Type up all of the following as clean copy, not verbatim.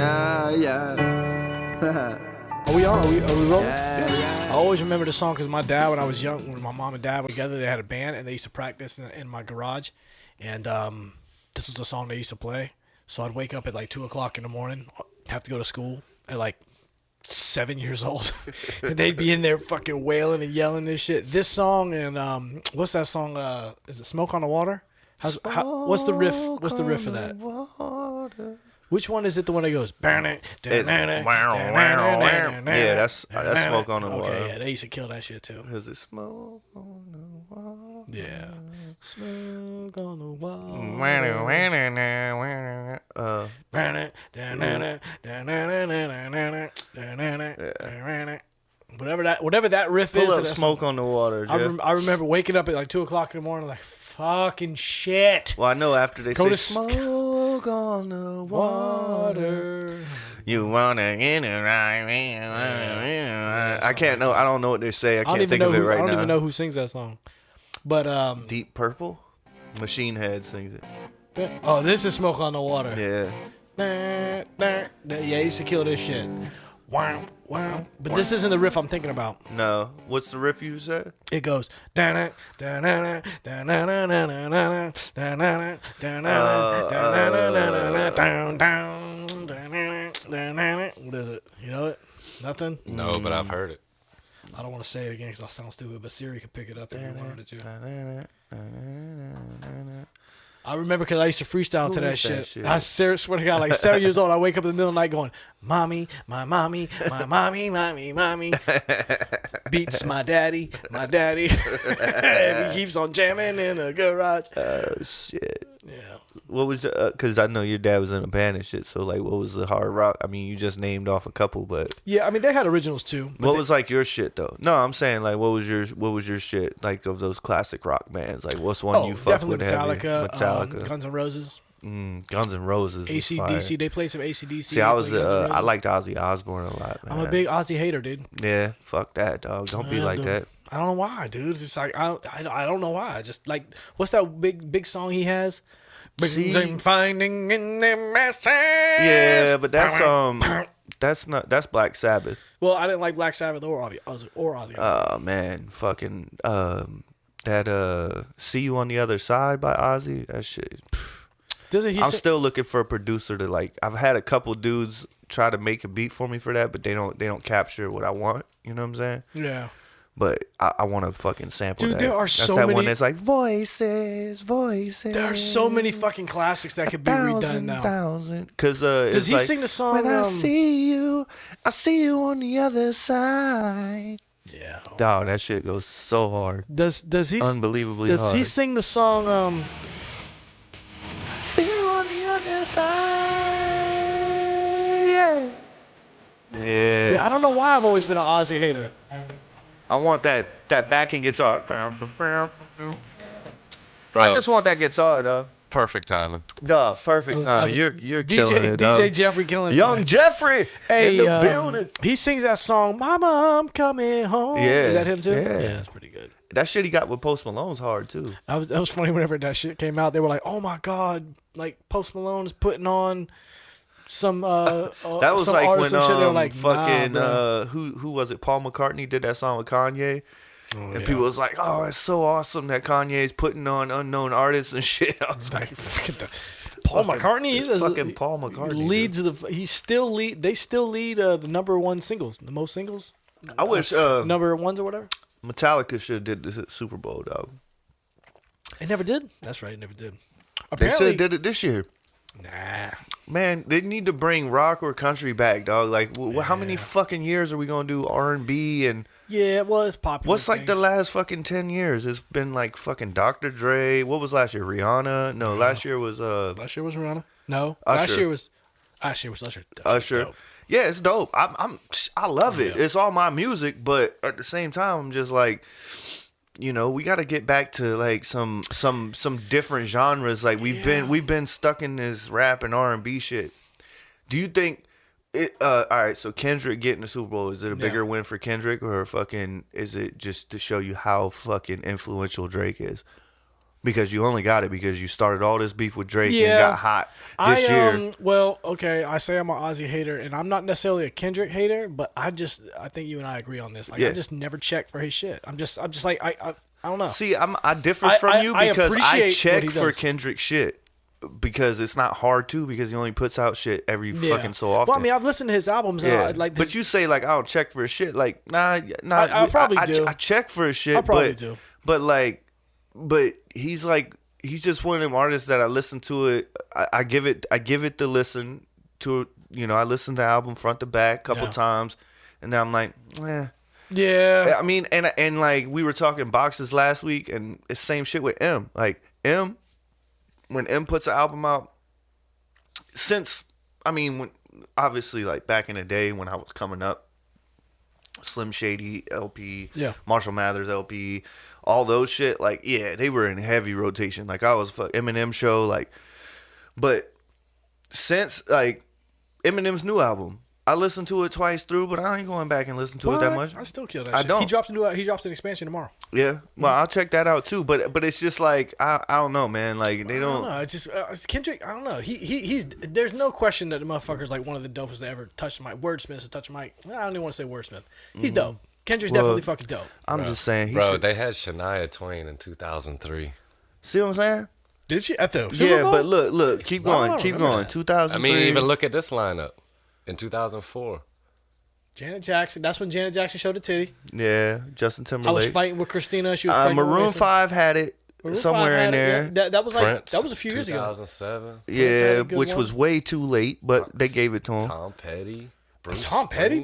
Are we on? Are we rolling? Yeah. I always remember the song because my dad, when I was young, when my mom and dad were together, they had a band and they used to practice in my garage. And this was the song they used to play. So I'd wake up at like 2 o'clock in the morning, have to go to school at like 7 years old. And they'd be in there fucking wailing and yelling this shit. This song and what's that song? Is it Smoke on the Water? What's the riff? What's the riff for that? Which one is it? The one that goes. Yeah, that's Smoke on the Water. Okay, yeah, they used to kill that shit too. Is it Smoke on the Water? Yeah. Smoke on the water. Whatever that riff is. Pull up Smoke on the Water. I remember waking up at like 2 o'clock in the morning, like fucking shit. Well, I know after they Go say to Smoke on the Water. You wanna get it right? I can't know. I don't know what they say. I can't think of it right now. I don't even know who sings that song. But Deep Purple, Machine Head sings it. Oh, this is Smoke on the Water. Yeah. Yeah, I used to kill this shit. Wow, wow. But this isn't the riff I'm thinking about. No. What's the riff you said? It goes. What is it? You know it? Nothing? No, but I've heard it. I don't want to say it again because I'll sound stupid, but Siri could pick it up if you wanted it to. I remember because I used to freestyle to that shit. I swear to God, like 7 years old, I wake up in the middle of the night going, "Mommy, my mommy, my mommy, mommy, beats my daddy, and he keeps on jamming in the garage." Oh shit. Yeah. What was because I know your dad was in a band and shit. So like, what was the hard rock? I mean, you just named off a couple, but Yeah, I mean they had originals too. what was like your shit though? No, I'm saying like, what was your shit like of those classic rock bands? Like, what's one you fuck definitely with? Metallica, Metallica, Guns N' Roses, Guns N' Roses, AC/DC. They played some AC/DC. See, I was I liked Ozzy Osbourne a lot. Man. I'm a big Ozzy hater, dude. Yeah, fuck that, dog. Don't be like that. I don't know why, dude. It's just like I don't know why. I just like what's that big song he has? See? Finding in the masses. Yeah, but that's Black Sabbath. Well, I didn't like Black Sabbath or Ozzy. Oh man, fucking that See You on the Other Side by Ozzy. That shit. Doesn't he? I'm still looking for a producer to like. I've had a couple dudes try to make a beat for me for that, but they don't capture what I want. You know what I'm saying? Yeah. But I want to fucking sample Dude, that. there are that's so that many. one that's like voices. There are so many fucking classics that could be redone now. Cause does he like, sing the song? When I see you on the other side. Yeah. Dog, that shit goes so hard. Does he? Unbelievably hard. Does he sing the song? See you on the other side. Yeah. Yeah. I don't know why I've always been an Ozzy hater. I want that backing guitar. I Bro, just want that guitar, dog. perfect timing. Duh, perfect time. You're killing it, dog. DJ Jeffrey killing it. Young Jeffrey Hey, in the building. he sings that song, "Mama, I'm coming home." Yeah. Is that him too? Yeah. That's pretty good. That shit he got with Post Malone's hard too. That was funny whenever that shit came out. They were like, "Oh my god!" Like Post Malone is putting on some. That was some like artists when and shit. They were like, fucking nah, who was it? Paul McCartney did that song with Kanye. and And people was like, "Oh, it's so awesome that Kanye's putting on unknown artists and shit." I was like, Paul McCartney. It's fucking Paul McCartney. Leads he still lead. They still lead the number one singles, the most singles. I wish Number ones or whatever. Metallica should have did the Super Bowl, dog. It never did. That's right. It never did. They should Apparently, have did it this year. nah. Man, they need to bring rock or country back, dog. Like, how many fucking years are we gonna do R&B and? Yeah, well, it's popular. What's like the things. last fucking 10 years? It's been like fucking Dr. Dre. What was last year? Rihanna? No, last year was Last year was Rihanna. No, Usher. last year was Usher. That Usher. shit's dope. Yeah, it's dope. I love it. Yeah. It's all my music, but at the same time, I'm just like, you know, we got to get back to like some different genres. Like we've been stuck in this rap and R&B shit. Do you think it? All right, so Kendrick getting the Super Bowl, is it a bigger win for Kendrick or fucking is it just to show you how fucking influential Drake is? because you only got it because you started all this beef with Drake Yeah. and got hot this year. Well, okay, I say I'm an Ozzy hater, and I'm not necessarily a Kendrick hater, but I think you and I agree on this. Like, Yeah. I just never check for his shit. I'm just like, I don't know. See, I differ I- from you I because I appreciate what check he for does. Kendrick shit because it's not hard to because he only puts out shit every Yeah. fucking so often. Well, I mean, I've listened to his albums. yeah, And like, but you say like I don't check for his shit. Like nah. I probably do. I check for his shit. I probably but, do. But he's like he's just one of them artists that I listen to it. I give it the listen to. You know, I listen to the album front to back a couple Yeah. times, and then I'm like, yeah, I mean, and like we were talking boxes last week, and it's same shit with M. Like M, when M puts an album out, when obviously like back in the day when I was coming up, Slim Shady LP, Yeah. Marshall Mathers LP, all those shit, like yeah, they were in heavy rotation. Like I was Eminem show, like, but since like Eminem's new album. I listened to it twice through, but I ain't going back and listen to it that much. I still kill that. I shit. don't. He drops an expansion tomorrow. Yeah, well, I'll check that out too. But it's just like I don't know, man. Like they I don't don't. know. It's just it's Kendrick. I don't know. He's there's no question that the motherfucker's like one of the dopest that ever touched the mic. Wordsmith's touched the mic. I don't even want to say wordsmith. He's dope. Kendrick's Well, definitely fucking dope. I'm just saying. He Bro, should, they had Shania Twain in 2003. see what I'm saying? Did she at the Super Yeah, Bowl? but look, keep I don't going, keep remember going. that. 2003. I mean, even look at this lineup in 2004. Janet Jackson. That's when Janet Jackson showed the titty. Yeah, Justin I was Timberlake. fighting with Christina. She was pregnant with Maroon Mason. 5 had it Maroon 5 somewhere had in it, there. yeah. That was like Prince, that was a few years ago. 2007. had Yeah, a good which one. was way too late, but they gave it to him. Tom Petty. Bruce Tom Petty Springsteen.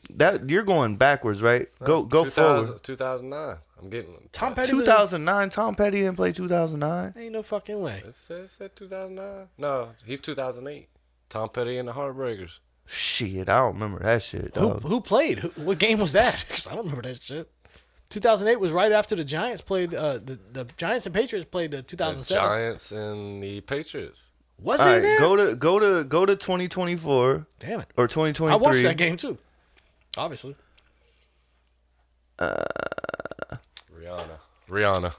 did? That you're going backwards, right? Go That's forward. 2009. I'm getting. Tom Petty was- 2009. Tom Petty didn't play 2009. Ain't no fucking way. It said 2009. No, he's 2008. Tom Petty and the Heartbreakers. Shit, I don't remember that shit, dog. Who played? What game was that? Because I don't remember that shit. 2008 was right after the Giants played. The Giants and Patriots played the The 2007. Giants and the Patriots. Was All he right, there? go to 2024 Damn it! or 2023. I watched that game too. Obviously. Rihanna.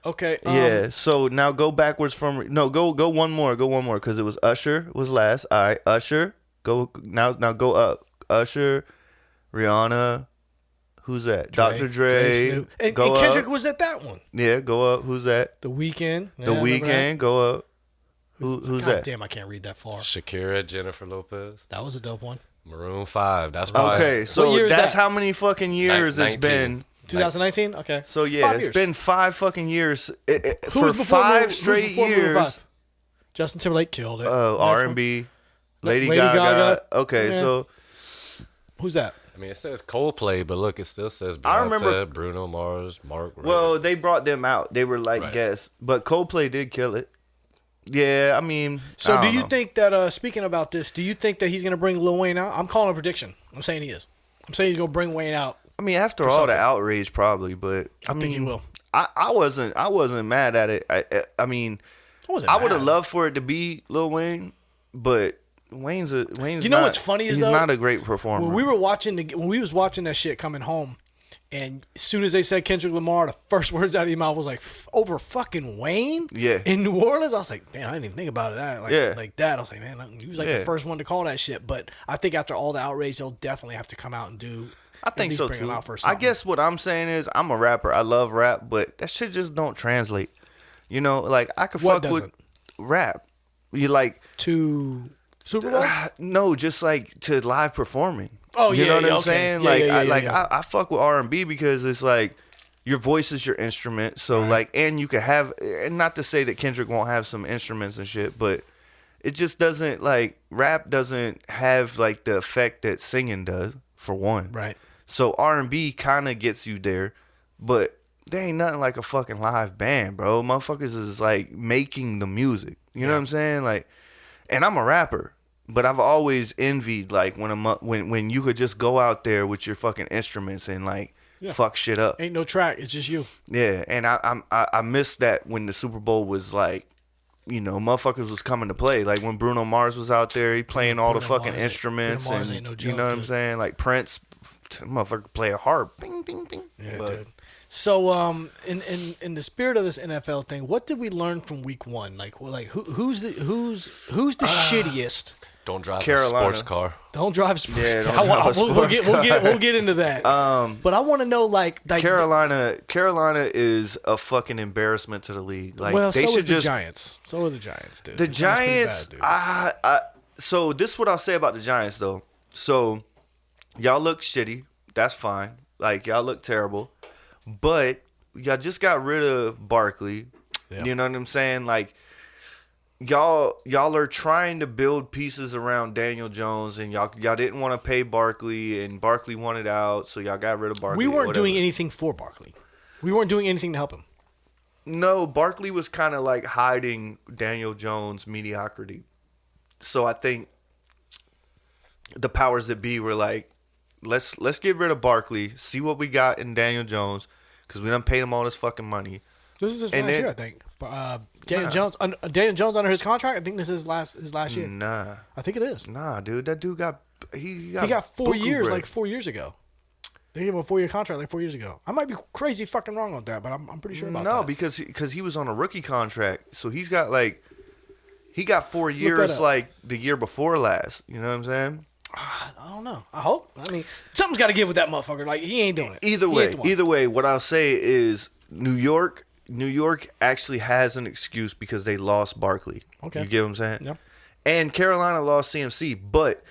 Okay. Yeah. So now go backwards from go one more because it was Usher was last. All right, Usher. Go now go up. Usher, Rihanna. Who's that? Dr. Dre. Snoop. And go Kendrick up. was at that one. Yeah, go up. Who's that? The Weeknd. The Weeknd. Go up. Who's God that? damn, I can't read that far. Shakira, Jennifer Lopez. That was a dope one. Maroon 5. That's why. Okay, so year is that's that? how many fucking years it's 19. been. 2019. Okay. So yeah, 5 it's years. been 5 fucking years. Who For was before 5 Maroon- straight who's before Maroon years. 5? Justin Timberlake killed it. R&B, Lady Lady Gaga. Gaga. Okay, Yeah. so Who's that? I mean, it says Coldplay, but look, it still says Beyonce, I remember- Bruno Mars, Mark. well, they brought them out. They were like Right. guests, but Coldplay did kill it. Yeah, I mean. So I do don't you know. think that speaking about this, do you think that he's gonna bring Lil Wayne out? I'm calling a prediction. I'm saying he is. I'm saying he's gonna bring Wayne out. I mean, after for all something? the outrage, probably, but I think he will. I wasn't mad at it. I mean, wasn't I would have mad. loved for it to be Lil Wayne, but Wayne's. You You know not, what's funny is he's though, not a great performer. when we were watching when we was watching that shit coming home, and as soon as they said Kendrick Lamar, the first words out of your mouth was like over fucking Wayne. Yeah. In New Orleans, I was like, man, I didn't even think about it that like that. I was like, man, he was like Yeah. the first one to call that shit. But I think after all the outrage, they'll definitely have to come out and do. I think so bring him too. out for I something. guess what I'm saying is I'm a rapper. I love rap, but that shit just don't translate. You know, like I could What fuck with doesn't? rap. You like To Super Bowl. no, just like to live performing. Oh, you yeah, know what yeah, I'm okay. saying? Yeah, Like yeah, yeah, yeah. I fuck with R&B because it's like your voice is your instrument. So like, and you could have, and not to say that Kendrick won't have some instruments and shit, but it just doesn't like rap doesn't have like the effect that singing does for one. Right. So R&B kind of gets you there, but there ain't nothing like a fucking live band, bro. Motherfuckers is like making the music. You know what I'm saying? Like, and I'm a rapper, but I've always envied like when you could just go out there with your fucking instruments and like fuck shit up. Ain't no track. It's just you. Yeah, and I missed that when the Super Bowl was like, you know, motherfuckers was coming to play. Like when Bruno Mars was out there, he playing all the Bruno fucking Mars ain't- instruments, Bruno Mars and ain't no you joke, know what I'm dude. saying? Like Prince, motherfucker play a harp, bing bing bing. Yeah, But dude. So, in the spirit of this NFL thing, what did we learn from Week 1? Who's the shittiest? Don't drive Carolina. a sports car. Don't drive sports. Yeah, don't I drive want- a we'll sports get car. we'll get into that. But I want to know like Carolina is a fucking embarrassment to the league. Like well, they so should is the just Giants. So are the Giants, dude. the Giants pretty Giants. bad, dude. So this is what I'll say about the Giants though. So y'all look shitty. That's fine. Like y'all look terrible, but y'all just got rid of Barkley. Yeah. You know what I'm saying? Like y'all are trying to build pieces around Daniel Jones, and y'all didn't want to pay Barkley, and Barkley wanted out, so y'all got rid of Barkley. We weren't whatever. doing anything for Barkley. We weren't doing anything to help him. No, Barkley was kind of like hiding Daniel Jones' mediocrity. So I think the powers that be were like, let's get rid of Barkley, see what we got in Daniel Jones, because we done paid him all this fucking money. This is his And last then- year, I think. Daniel Jones, Daniel Jones under his contract. I think this is his last year. Nah, I think it is. dude, that dude got He got 4 buku years, bread. like 4 years ago. They gave him a 4-year contract like 4 years ago. I might be crazy fucking wrong on that, but I'm pretty sure about no, that. because he was on a rookie contract, so he got 4 that years up. like the year before last. You know what I'm saying? I don't know. I hope. I mean, something's got to give with that motherfucker. Like he ain't doing it. Either He ain't the one. way, what I'll say is New York actually has an excuse because they lost Barkley. Okay. You get what I'm saying? Yeah. And Carolina lost CMC, but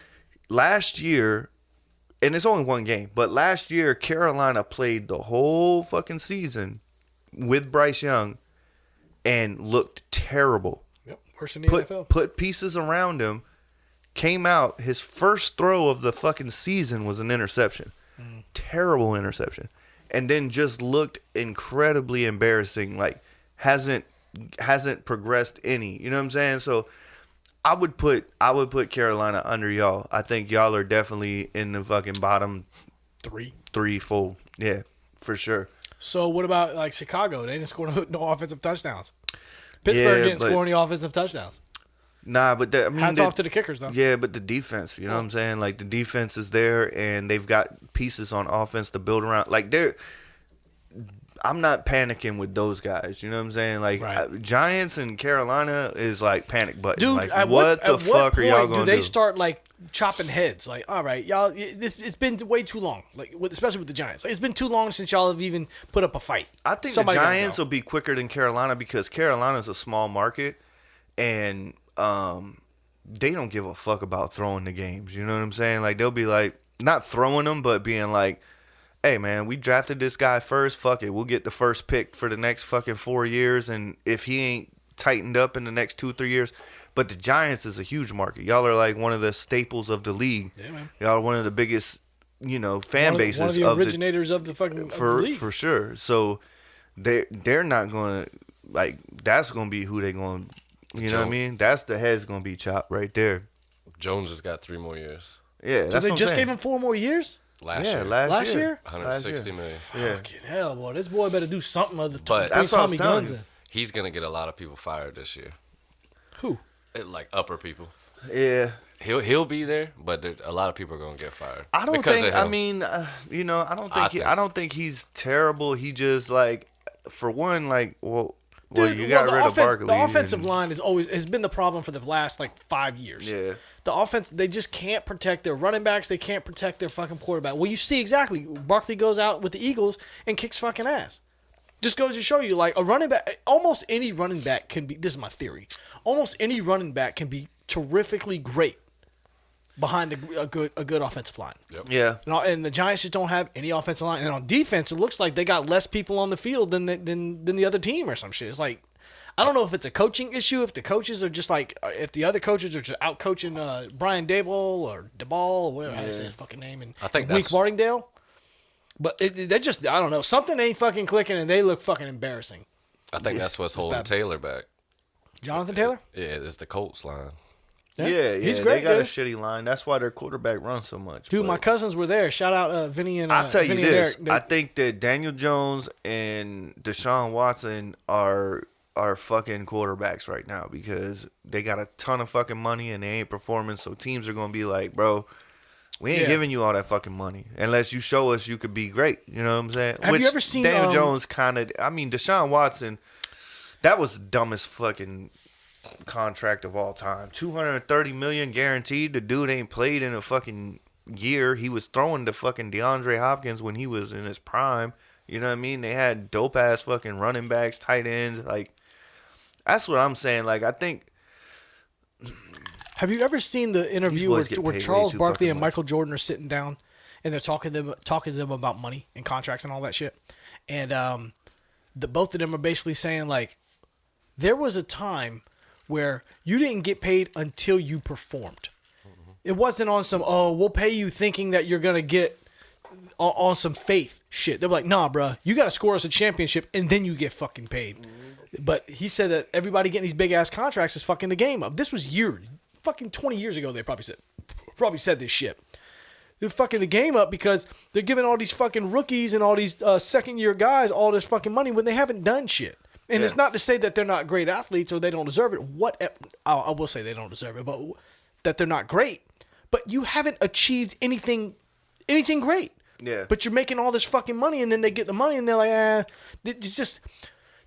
last year, and it's only one game, but last year Carolina played the whole fucking season with Bryce Young and looked terrible. Yep. Worse than the NFL. Put pieces around him. Came out, his first throw of the fucking season was an interception. Terrible interception. And then just looked incredibly embarrassing. Like hasn't progressed any. You know what I'm saying? So I would put Carolina under y'all. I think y'all are definitely in the fucking bottom 3, 4. Yeah, for sure. So what about like Chicago? They didn't score no offensive touchdowns. Pittsburgh didn't but- score any offensive touchdowns. Nah, but I mean, Hats off to the kickers, though. Yeah, but the defense, you know what I'm saying? Like the defense is there, and they've got pieces on offense to build around. Like I'm not panicking with those guys. You know what I'm saying? Like Right. Giants and Carolina is like panic button. Dude, like at what the fuck are y'all point gonna do they do? start like chopping heads? Like, all right, y'all, it's been way too long. Like, especially with the Giants, like, it's been too long since y'all have even put up a fight. I think Somebody the gotta Giants go. will be quicker than Carolina because Carolina's a small market, and they don't give a fuck about throwing the games. You know what I'm saying? Like they'll be like not throwing them, but being like, "Hey man, we drafted this guy first. Fuck it, we'll get the first pick for the next fucking 4 years, and if he ain't tightened up in the next 2-3 years." But the Giants is a huge market. Y'all are like one of the staples of the league. Yeah, man. Y'all are one of the biggest, fan bases One of the originators of the fucking of the league. for sure. So they're not gonna like that's gonna be who they gonna you know what I Joe. mean? That's the head's gonna be chopped right there. Jones has got 3 more years. Yeah, So that's they what just I'm gave saying. him 4 more years. Last Yeah, year. last year. 160 million. Yeah. Fucking hell, boy, this boy better do something other But- than That's what I was Tommy telling guns. you. In. He's gonna get a lot of people fired this year. Who? Like upper people. Yeah. He'll be there, but a lot of people are gonna get fired. I don't because think. of I him. mean, I don't think. think- I don't think he's terrible. He just like, for one, like, well, Dude, you got the rid of Barkley. The offensive and- line has been the problem for the last like 5 years. Yeah. The offense, they just can't protect their running backs. They can't protect their fucking quarterback. Well, you see exactly. Barkley goes out with the Eagles and kicks fucking ass. Just goes to show you, like a running back, almost any running back can be. This is my theory. Almost any running back can be terrifically great behind a good offensive line. Yeah. And the Giants just don't have any offensive line. And on defense, it looks like they got less people on the field than the other team or some shit. It's like, I don't know if it's a coaching issue, if the coaches are just like, if the other coaches are just out coaching Brian Daboll or DeBall or whatever how you say his fucking name, and I think Wink that's- Martindale. But they just, I don't know, something ain't fucking clicking, and they look fucking embarrassing. I think that's what's holding bad. Taylor back. Jonathan Taylor? Yeah, it's the Colts line. Yeah. He's great, They got a dude. shitty line. That's why their quarterback runs so much. Dude, but- my cousins were there. Shout out Vinny and I'll tell you Vinny and this. Derek. I think that Daniel Jones and Deshaun Watson are fucking quarterbacks right now because they got a ton of fucking money and they ain't performing. So teams are gonna be like, bro, We ain't Yeah. giving you all that fucking money unless you show us you could be great. You know what I'm saying? Have you ever seen, Daniel Jones kind of? I mean, Deshaun Watson. That was the dumbest fucking contract of all time. $230 million guaranteed. The dude ain't played in a fucking year. He was throwing to fucking DeAndre Hopkins when he was in his prime. You know what I mean? They had dope ass fucking running backs, tight ends. Like, that's what I'm saying. Like, I think. Have you ever seen the interview boys get where paid way Charles too Barkley fucking and much. Michael Jordan are sitting down and they're talking to them about money and contracts and all that shit? And both of them are basically saying, like, there was a time where you didn't get paid until you performed. It wasn't on some, oh, we'll pay you thinking that you're going to get on some faith shit. They're like, nah, bruh, you got to score us a championship and then you get fucking paid. But he said that everybody getting these big ass contracts is fucking the game up. This was fucking 20 years ago. They probably said this shit. They're fucking the game up because they're giving all these fucking rookies and all these second year guys all this fucking money when they haven't done shit. And it's not to say that they're not great athletes or they don't deserve it. I will say they don't deserve it, but that they're not great. But you haven't achieved anything great. Yeah. But you're making all this fucking money, and then they get the money, and they're like, it's just,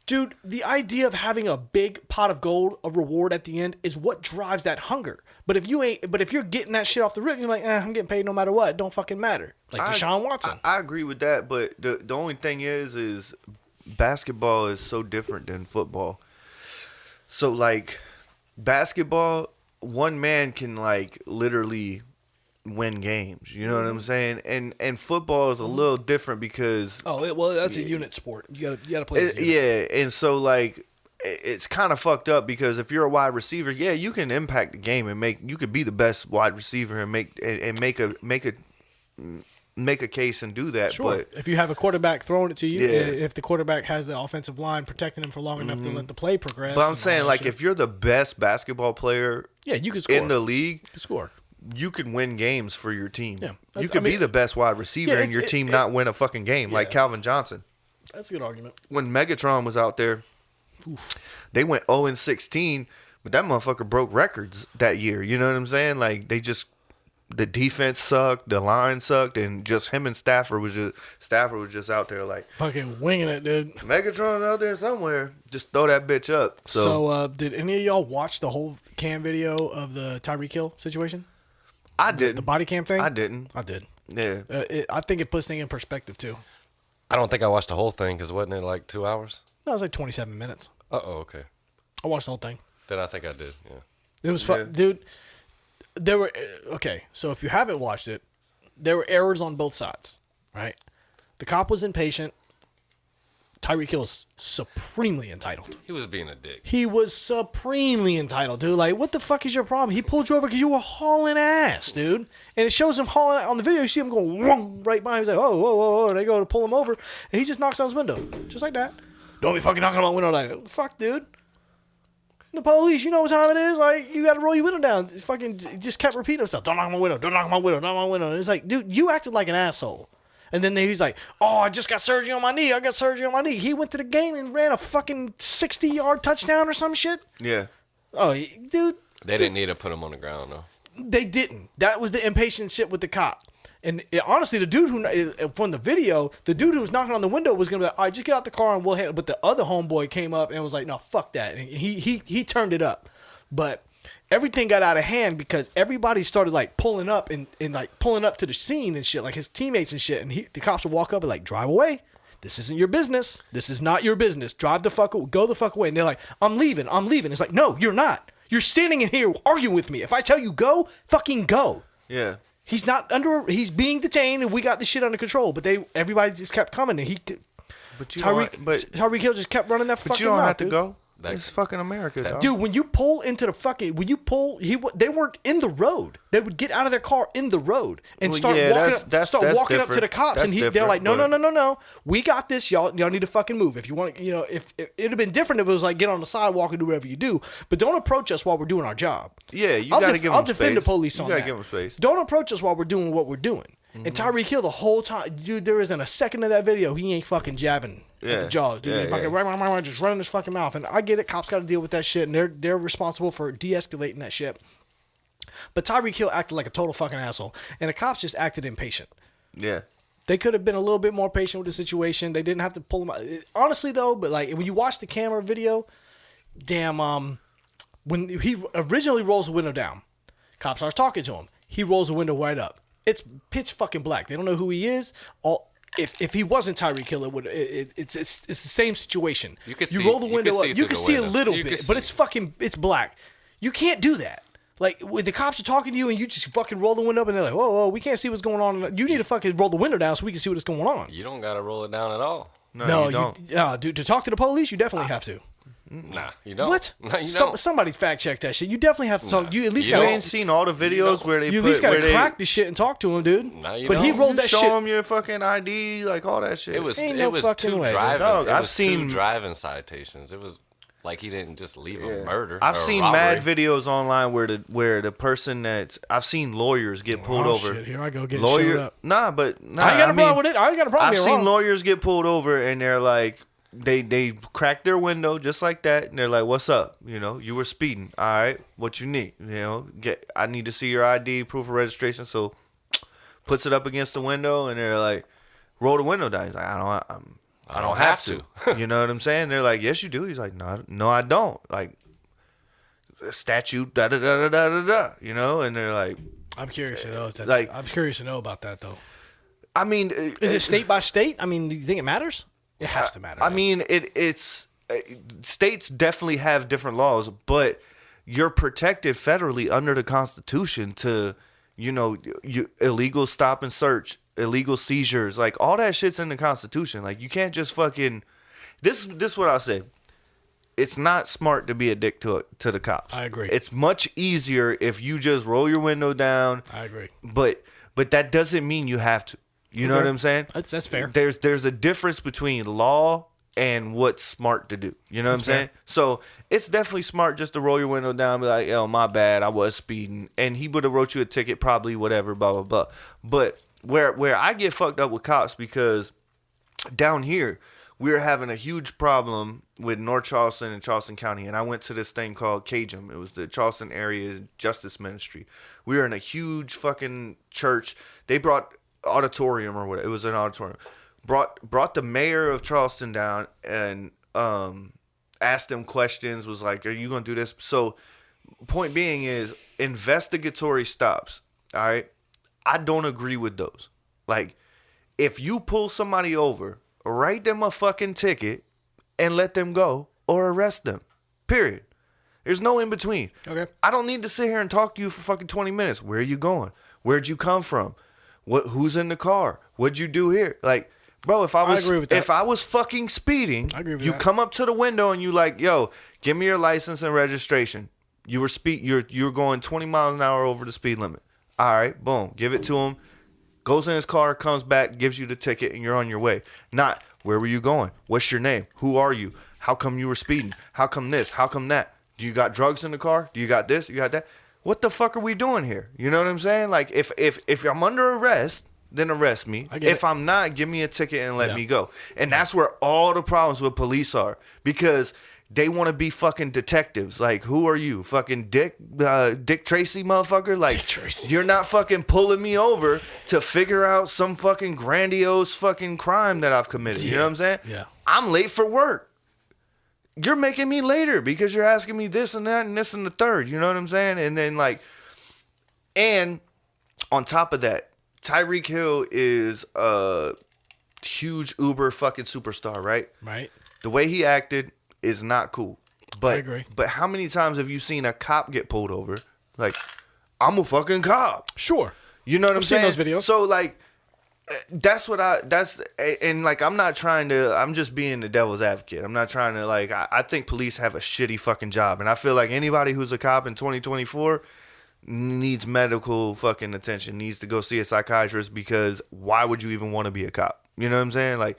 dude. The idea of having a big pot of gold, a reward at the end, is what drives that hunger. But if you're getting that shit off the rip, you're like, I'm getting paid no matter what. It don't fucking matter. Like Deshaun Watson. I agree with that, but the only thing is basketball is so different than football. So like basketball, one man can like literally win games. You know what I'm saying? And football is a little different because That's a unit sport. You gotta play. As a unit. yeah, and so like it's kind of fucked up because if you're a wide receiver, yeah, you can impact the game and you could be the best wide receiver and make a case and do that. Sure. But If you have a quarterback throwing it to you, Yeah. if the quarterback has the offensive line protecting him for long enough to let the play progress. But I'm and all saying, that like, shit. if you're the best basketball player yeah, you can score in the league, You can score. you can win games for your team. Yeah. You could be the best wide receiver Yeah, and your team not win a fucking game, like Calvin Johnson. That's a good argument. When Megatron was out there, they went 0-16, but that motherfucker broke records that year. You know what I'm saying? Like, the defense sucked, the line sucked, and just him and Stafford was just out there like Fucking winging it, dude. Megatron out there somewhere. Just throw that bitch up. So, did any of y'all watch the whole cam video of the Tyreek Hill situation? I didn't. The body cam thing? I didn't. I did. Yeah. I think it puts things in perspective, too. I don't think I watched the whole thing because wasn't it like 2 hours? No, it was like 27 minutes. Okay. I watched the whole thing. Then I think I did. Yeah. It was fun. Yeah. Dude, there were... Okay, so if you haven't watched it, there were errors on both sides, right? The cop was impatient. Tyreek Hill is supremely entitled. He was being a dick. He was supremely entitled, dude. Like, what the fuck is your problem? He pulled you over because you were hauling ass, dude. And it shows him hauling on the video. You see him going whoom, right by him. He's like, oh, whoa, whoa, whoa. And they go to pull him over. And he just knocks on his window. Just like that. Don't be fucking knocking on my window like that. Fuck, dude. The police, you know what time it is? Like, you got to roll your window down. Fucking just kept repeating himself. Don't knock on my window. Don't knock on my window. Don't knock on my window. And it's like, dude, you acted like an asshole. And then he's like, oh, I just got surgery on my knee. I got surgery on my knee. He went to the game and ran a fucking 60-yard touchdown or some shit. Yeah. Oh, dude. They didn't need to put him on the ground, though. They didn't. That was the impatient shit with the cop. And honestly, the dude from the video, the dude who was knocking on the window was going to be like, all right, just get out the car and we'll handle it. But the other homeboy came up and was like, no, fuck that. And he turned it up. But everything got out of hand because everybody started like pulling up and like pulling up to the scene and shit, like his teammates and shit. And the cops would walk up and like, drive away. This isn't your business. This is not your business. Drive the fuck away. Go the fuck away. And they're like, I'm leaving. It's like, no, you're not. You're standing in here arguing with me. If I tell you go, fucking go. Yeah. He's being detained and we got this shit under control. But everybody just kept coming and Tyreek Hill just kept running that fucking mouth. But you don't have to dude. go. It's fucking America, dog. Dude, when you pull into the fucking, they weren't in the road. They would get out of their car in the road and start walking up to the cops. That's They're like, different, no, we got this. Y'all need to fucking move. If you want to, if it'd have been different if it was like get on the sidewalk and do whatever you do, but don't approach us while we're doing our job. Yeah, you gotta give them I'll defend the space. police on that. You gotta give them space. Don't approach us while we're doing what we're doing. And Tyreek Hill the whole time, dude, there isn't a second of that video he ain't fucking jabbing at the jaws, dude. He's fucking just running his fucking mouth. And I get it, cops got to deal with that shit, and they're responsible for de-escalating that shit. But Tyreek Hill acted like a total fucking asshole, and the cops just acted impatient. Yeah. They could have been a little bit more patient with the situation. They didn't have to pull him out. Honestly, though, but like when you watch the camera video, damn, when he originally rolls the window down, cop starts talking to him. He rolls the window right up. It's pitch fucking black. They don't know who he is. If he wasn't Tyreek Hill, it's the same situation. You can roll the window up. You can see a little You can bit, see. but it's black. You can't do that. Like, when the cops are talking to you and you just fucking roll the window up and they're like, whoa, we can't see what's going on. You need to fucking roll the window down so we can see what's going on. You don't gotta roll it down at all. No, you don't. Dude, to talk to the police, you definitely have to. Nah, you don't. What? No, you don't. Somebody fact check that shit. You definitely have to talk. You at least You You got ain't seen all the videos where they you at least put, got where to crack the shit and talk to him, dude. No, you but he don't. rolled you that show shit. them your fucking ID, like all that shit. It was Ain't it no was fucking two way, dude. driving. Dog, it I've was seen- two driving citations. It was like he didn't just leave a murder. I've or a seen robbery. mad videos online where the person that I've seen lawyers get pulled Oh, over. shit, here I go getting showed up. Nah, I ain't got a problem with it. I ain't got a problem. I've being seen wrong. lawyers get pulled over and they're like, they crack their window just like that and they're like, "What's up? You know, you were speeding. All right, what you need? You know, I need to see your ID, proof of registration." So puts it up against the window and they're like, "Roll the window down." He's like, I don't have to. You know what I'm saying? They're like, "Yes, you do." He's like, No, I don't. Like, statute, da da da da da da da. You know, and they're like, I'm curious to know. If that's, Like- I'm curious to know about that though. I mean, Is it state by state? I mean, do you think it matters? It has to matter. I man. mean, it's states definitely have different laws, but you're protected federally under the Constitution to, you know, illegal stop and search, illegal seizures, like all that shit's in the Constitution. Like you can't just fucking. This is what I'll say. It's not smart to be a dick to the cops. I agree. It's much easier if you just roll your window down. I agree. But that doesn't mean you have to. You know Okay. what I'm saying? That's fair. There's a difference between law and what's smart to do. You know what I'm saying? fair. So it's definitely smart just to roll your window down and be like, "Yo, my bad, I was speeding," and he would have wrote you a ticket, probably, whatever, blah blah blah. But where I get fucked up with cops because down here we're having a huge problem with North Charleston and Charleston County, and I went to this thing called CAJM. It was the Charleston Area Justice Ministry. We were in a huge fucking church. They brought auditorium or whatever. It was an auditorium. Brought the mayor of Charleston down and asked him questions. Was like, "Are you gonna do this?" So, point being is investigatory stops. All right, I don't agree with those. Like, if you pull somebody over, write them a fucking ticket and let them go or arrest them. Period. There's no in between. Okay. I don't need to sit here and talk to you for fucking 20 minutes. Where are you going? Where'd you come from? Who's in the car? What'd you do here? Like, bro, if I agree with that. if I was fucking speeding, I agree with you that. come up to the window and you like, "Yo, give me your license and registration. You were you're going 20 miles an hour over the speed limit." All right, boom, give it to him. Goes in his car, comes back, gives you the ticket, and you're on your way. Not, "Where were you going? What's your name? Who are you? How come you were speeding? How come this? How come that? Do you got drugs in the car? Do you got this? You got that?" What the fuck are we doing here? You know what I'm saying? Like, if I'm under arrest, then arrest me. I get If it. I'm not, give me a ticket and let Yeah. me go. And that's where all the problems with police are, because they want to be fucking detectives. Like, who are you? Fucking Dick Tracy, motherfucker? Like, Dick Tracy. you're not fucking pulling me over to figure out some fucking grandiose fucking crime that I've committed. You know what I'm saying? Yeah. I'm late for work. You're making me later because you're asking me this and that and this and the third. You know what I'm saying? And then, like, and on top of that, Tyreek Hill is a huge Uber fucking superstar, right? Right. The way he acted is not cool. But, I agree. But how many times have you seen a cop get pulled over? Like, I'm a fucking cop. Sure. You know what I'm seen saying? those videos. So, like, and like, I'm not trying to, I'm just being the devil's advocate. I'm not trying to, like, I think police have a shitty fucking job. And I feel like anybody who's a cop in 2024 needs medical fucking attention, needs to go see a psychiatrist, because why would you even want to be a cop? You know what I'm saying? Like,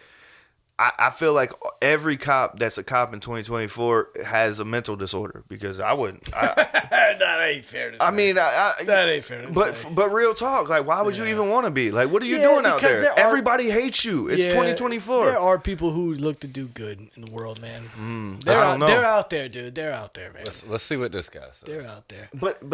I feel like every cop that's a cop in 2024 has a mental disorder, because I wouldn't. That ain't fair to say. I mean, That ain't fair to say. but real talk, like, why would you even want to be? Like, what are you Yeah, doing out because there? there are- Everybody hates you. It's Yeah, 2024. There are people who look to do good in the world, man. I don't know. They're out there, dude. They're out there, man. Let's see what this guy says. They're out there. But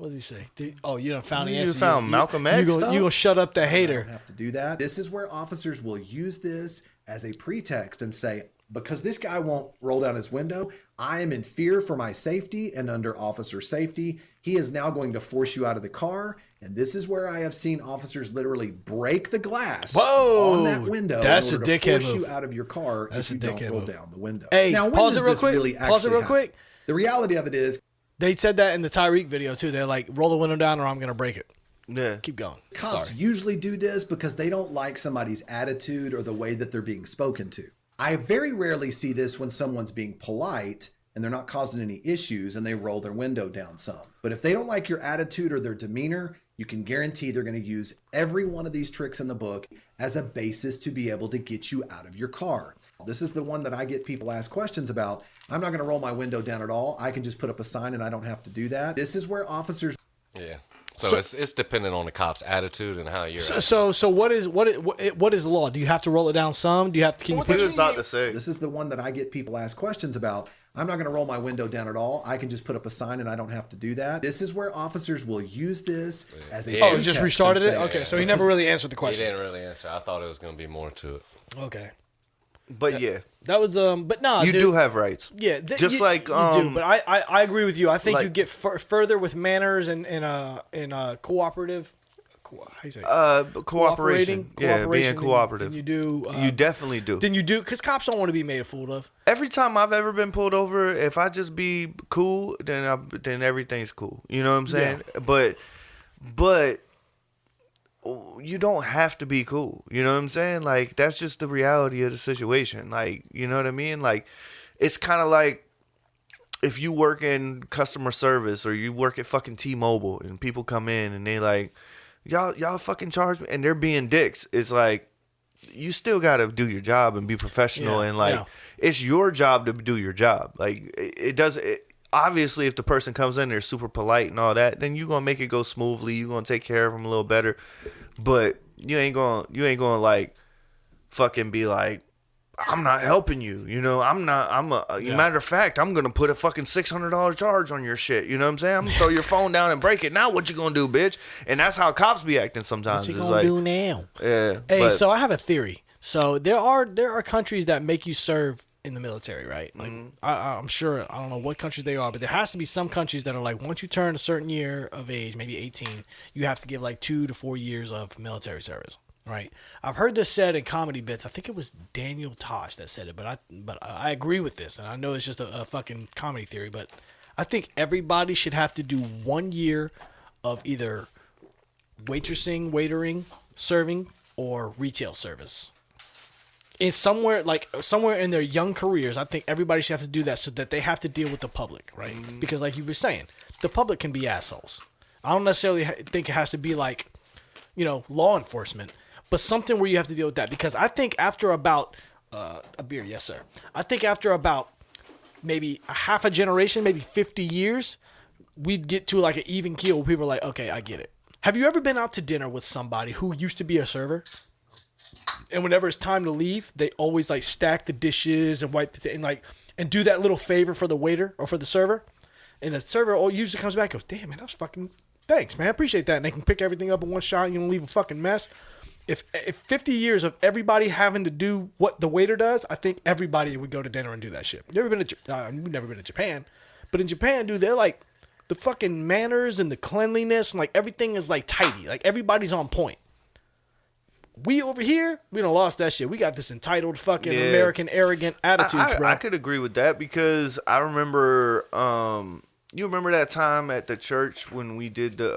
What did you say? You done found the You answer. found Malcolm X, You dog? gonna shut up the don't hater? have to do that. This is where officers will use this as a pretext and say, because this guy won't roll down his window, I am in fear for my safety, and under officer safety, he is now going to force you out of the car. And this is where I have seen officers literally break the glass Whoa, on that window that's in a order to dickhead force move. you out of your car That's if a you don't dickhead roll move. down the window. Hey, now, when pause does it real this quick. really Pause it actually real happen? quick. The reality of it is, They said that in the Tyreek video too. They're like, roll the window down or I'm gonna break it. Yeah. Keep going. cops Sorry. usually do this because they don't like somebody's attitude or the way that they're being spoken to. I very rarely see this when someone's being polite and they're not causing any issues and they roll their window down some. But if they don't like your attitude or their demeanor, you can guarantee they're going to use every one of these tricks in the book as a basis to be able to get you out of your car. This is the one that I get people ask questions about. I'm not going to roll my window down at all. I can just put up a sign and I don't have to do that. This is where officers Yeah. So it's dependent on the cop's attitude and how you're. So what is the law? Do you have to roll it down some? Do you have to? Can you He put was about to say. This is the one that I get people ask questions about. I'm not going to roll my window down at all. I can just put up a sign and I don't have to do that. This is where officers will use this as a Yeah. Oh, it just pretext restarted and it. say, Okay, so he never really answered the He question. didn't really answer. I thought it was going to be more to it. Okay, But yeah, that was but nah, you dude, do have rights. Yeah, Just you, like you do, but I agree with you. I think you like- get further with manners and cooperative. How you say? Cooperation. Yeah, being than cooperative. you do. You definitely do. Then you do because cops don't want to be made a fool of. Every time I've ever been pulled over, if I just be cool, then everything's cool. You know what I'm saying? But you don't have to be cool. You know what I'm saying? Like that's just the reality of the situation. Like, you know what I mean? Like it's kind of like if you work in customer service or you work at fucking T-Mobile and people come in and they like, y'all fucking charge me, and they're being dicks. It's like you still got to do your job and be professional, Yeah, and like yeah. it's your job to do your job. Like it does. Obviously, if the person comes in, they're super polite and all that, then you gonna make it go smoothly. You gonna take care of them a little better, but you ain't gonna like fucking be like, I'm not helping you. You know, matter of fact, I'm gonna put a fucking $600 charge on your shit. You know what I'm saying? I'm gonna throw your phone down and break it. Now what you gonna do, bitch? And that's how cops be acting sometimes. What you It's gonna like, do now? yeah. Hey, but- so I have a theory. So there are countries that make you serve in the military, right? Like I'm sure I don't know what countries they are, but there has to be some countries that are like once you turn a certain year of age, maybe 18, you have to give like 2 to 4 years of military service. Right, I've heard this said in comedy bits. I think it was Daniel Tosh that said it, but I agree with this, and I know it's just a fucking comedy theory, but I think everybody should have to do 1 year of either waitressing, waitering, serving, or retail service. In somewhere in their young careers, I think everybody should have to do that so that they have to deal with the public, right? Because like you were saying, the public can be assholes. I don't necessarily think it has to be like, law enforcement, but something where you have to deal with that. Because I think after about a beer, yes sir. I think after about maybe a half a generation, maybe 50 years, we'd get to like an even keel where people are like, okay, I get it. Have you ever been out to dinner with somebody who used to be a server? And whenever it's time to leave, they always like stack the dishes and wipe and do that little favor for the waiter or for the server. And the server usually comes back and goes, damn, man, that was fucking, thanks, man. I appreciate that. And they can pick everything up in one shot and you don't leave a fucking mess. If 50 years of everybody having to do what the waiter does, I think everybody would go to dinner and do that shit. We've never been to Japan. But in Japan, dude, they're like, the fucking manners and the cleanliness and like everything is like tidy. Like everybody's on point. We over here, we done lost that shit. We got this entitled fucking American arrogant attitudes, bro. I could agree with that because I remember, you remember that time at the church when we did the,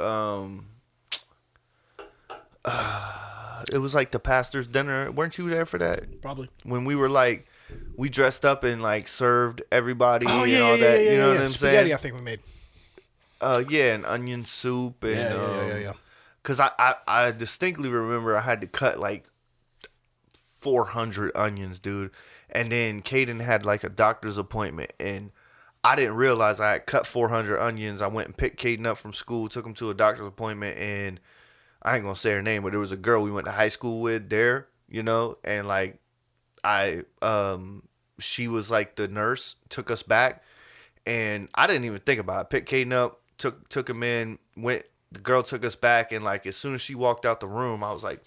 it was like the pastor's dinner. Weren't you there for that? Probably. When we were like, we dressed up and like served everybody Oh, and yeah, all yeah, that. yeah, You know yeah. what I'm Spaghetti, saying? I think we made. Yeah, and onion soup and Yeah. Cause I distinctly remember I had to cut like 400 onions, dude. And then Caden had like a doctor's appointment, and I didn't realize I had cut 400 onions. I went and picked Caden up from school, took him to a doctor's appointment, and I ain't gonna say her name, but there was a girl we went to high school with there, and like she was like the nurse, took us back, and I didn't even think about it. Picked Caden up, took him in. Went. The girl took us back, and like as soon as she walked out the room, I was like,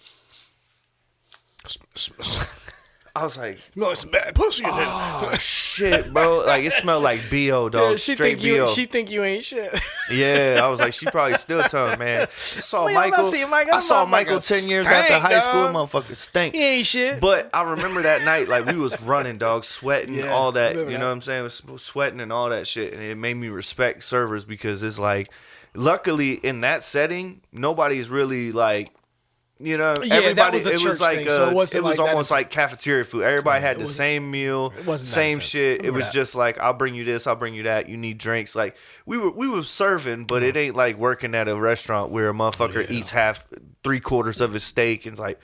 No, it's some bad pussy in there. oh shit, bro. Like it smelled like BO, dog. Yeah, Straight BO. She think you ain't shit. Yeah, I was like, she probably still telling, man. I saw Well, y'all not Michael. seeing Michael. I saw Motherfucker Michael 10 years after stank, high school. dog. Motherfucker stink. He ain't shit. But I remember that night, like we was running, dog, sweating, Yeah, all that. remember You that. know what I'm saying? Was sweating and all that shit, and it made me respect servers because it's like, luckily in that setting, nobody's really like. You know, Yeah, that everybody. was a It was church like thing, so it wasn't was like that almost is- like cafeteria food. Everybody had the wasn't- same meal, it wasn't that same intense. shit. It Remember was that. just like, I'll bring you this, I'll bring you that. You need drinks. Like we were serving, but it ain't like working at a restaurant where a motherfucker eats half, 3/4 of his steak and it's like,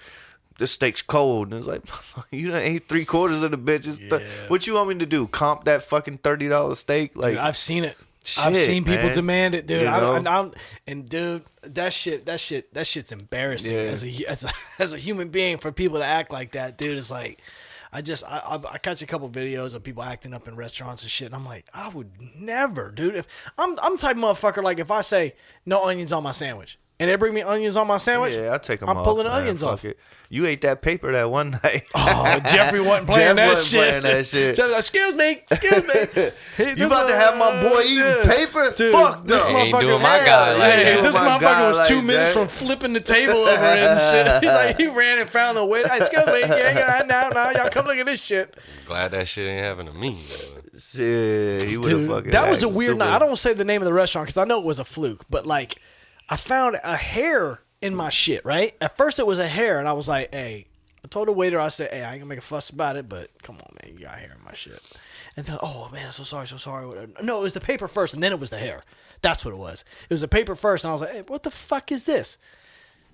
this steak's cold, and it's like, you done ate 3/4 of the bitch. What you want me to do? Comp that fucking $30 steak? Like Dude, I've seen it. I've shit, seen people man. demand it, dude. You know? And dude, that shit's embarrassing Yeah. as a human being for people to act like that, dude. It's like, I catch a couple videos of people acting up in restaurants and shit, and I'm like, I would never, dude. If I'm the type of motherfucker, like if I say no onions on my sandwich, and they bring me onions on my sandwich, yeah, I take them I'm off. pulling the man. onions Fuck off. it. You ate that paper that one night. Oh, Jeffrey wasn't playing Jeff that wasn't shit. playing that shit. Jeffrey, excuse me. Hey, You about to have my boy eating paper? Dude, Fuck this no. He ain't motherfucker- doing my guy like Yeah, that. this My motherfucker guy was like 2 minutes that. from flipping the table over and shit. He's like, he ran and found the waiter. Excuse me, yeah, now, y'all come look at this shit. Glad that shit ain't happening to me. Shit, he would have Dude, fucking. that was a acted weird stupid. night. I don't say the name of the restaurant because I know it was a fluke, but like, I found a hair in my shit. Right at first, it was a hair, and I was like, hey. I told the waiter, I said, hey, I ain't gonna make a fuss about it, but come on, man, you got hair in my shit. And then, oh man, so sorry. Whatever. No, it was the paper first, and then it was the hair. That's what it was. It was the paper first, and I was like, hey, what the fuck is this?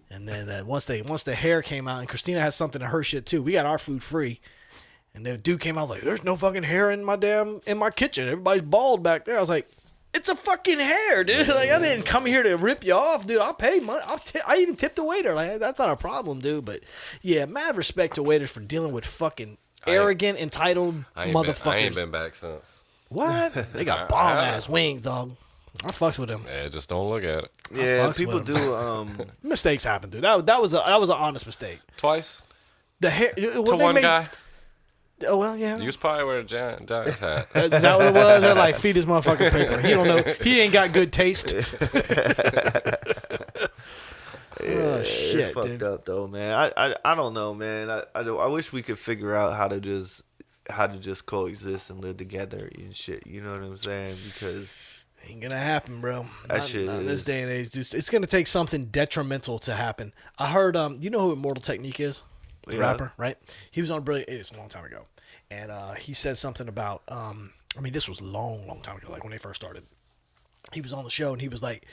And then once the hair came out, and Christina had something in her shit too. We got our food free, and the dude came out like, there's no fucking hair in my kitchen. Everybody's bald back there. I was like, it's a fucking hair, dude. Like, I didn't come here to rip you off, dude. I'll pay money. I even tipped the waiter. Like, that's not a problem, dude. But yeah, mad respect to waiters for dealing with fucking arrogant, entitled I ain't motherfuckers. been back since. What? They got bomb ass wings, dog. I fucks with them. Yeah, just don't look at it. Yeah, fucks people with do. Mistakes happen, dude. That was an honest mistake. Twice The hair to one guy. Oh well, yeah. You was probably wearing a Giants hat. Is that what it was? They're like, feed his motherfucking paper. He don't know. He ain't got good taste. Oh shit, It's fucked dude. up though, man. I don't know, man. I wish we could figure out how to just coexist and live together and shit. You know what I'm saying? Because Ain't gonna happen, bro. That shit not in this is- day and age, dude. It's gonna take something detrimental to happen. I heard, you know who Immortal Technique is? The Yeah. rapper, right? He was on Brilliant Idiots a long time ago, and he said something about, I mean, this was long time ago, like when they first started. He was on the show and he was like,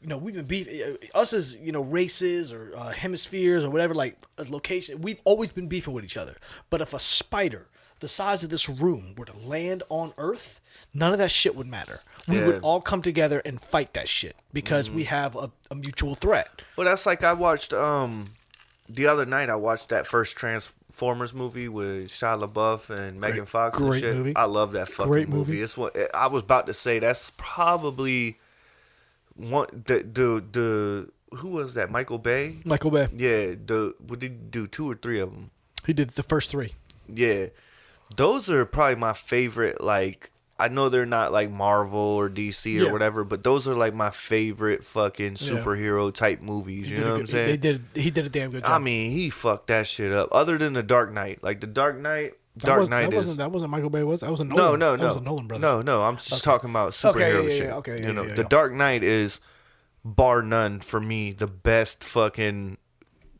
you know, we've been beefing, us as, you know, races or hemispheres or whatever, like a location, we've always been beefing with each other. But if a spider the size of this room were to land on Earth, none of that shit would matter. We Yeah. would all come together and fight that shit because we have a mutual threat. well, that's like I watched the other night. I watched that first Transformers movie with Shia LaBeouf and Megan Fox and great shit. movie. I love that fucking Great movie. movie. It's what I was about to say. That's probably one the who was that? Michael Bay. Michael Bay. Yeah, what did he do? 2 or 3 of them. He did the first 3. Yeah, those are probably my favorite. Like, I know they're not like Marvel or DC or Yeah. whatever, but those are like my favorite fucking superhero type movies. You know what I'm saying? He did a damn good job. I mean, he fucked that shit up. Other than the Dark Knight, like the Dark Knight, that wasn't Michael Bay, was that? Was a Nolan? no. That was a Nolan brother. No. I'm just talking about superhero yeah, shit. yeah, okay, you yeah, know, yeah, the yeah. Dark Knight is bar none for me the best fucking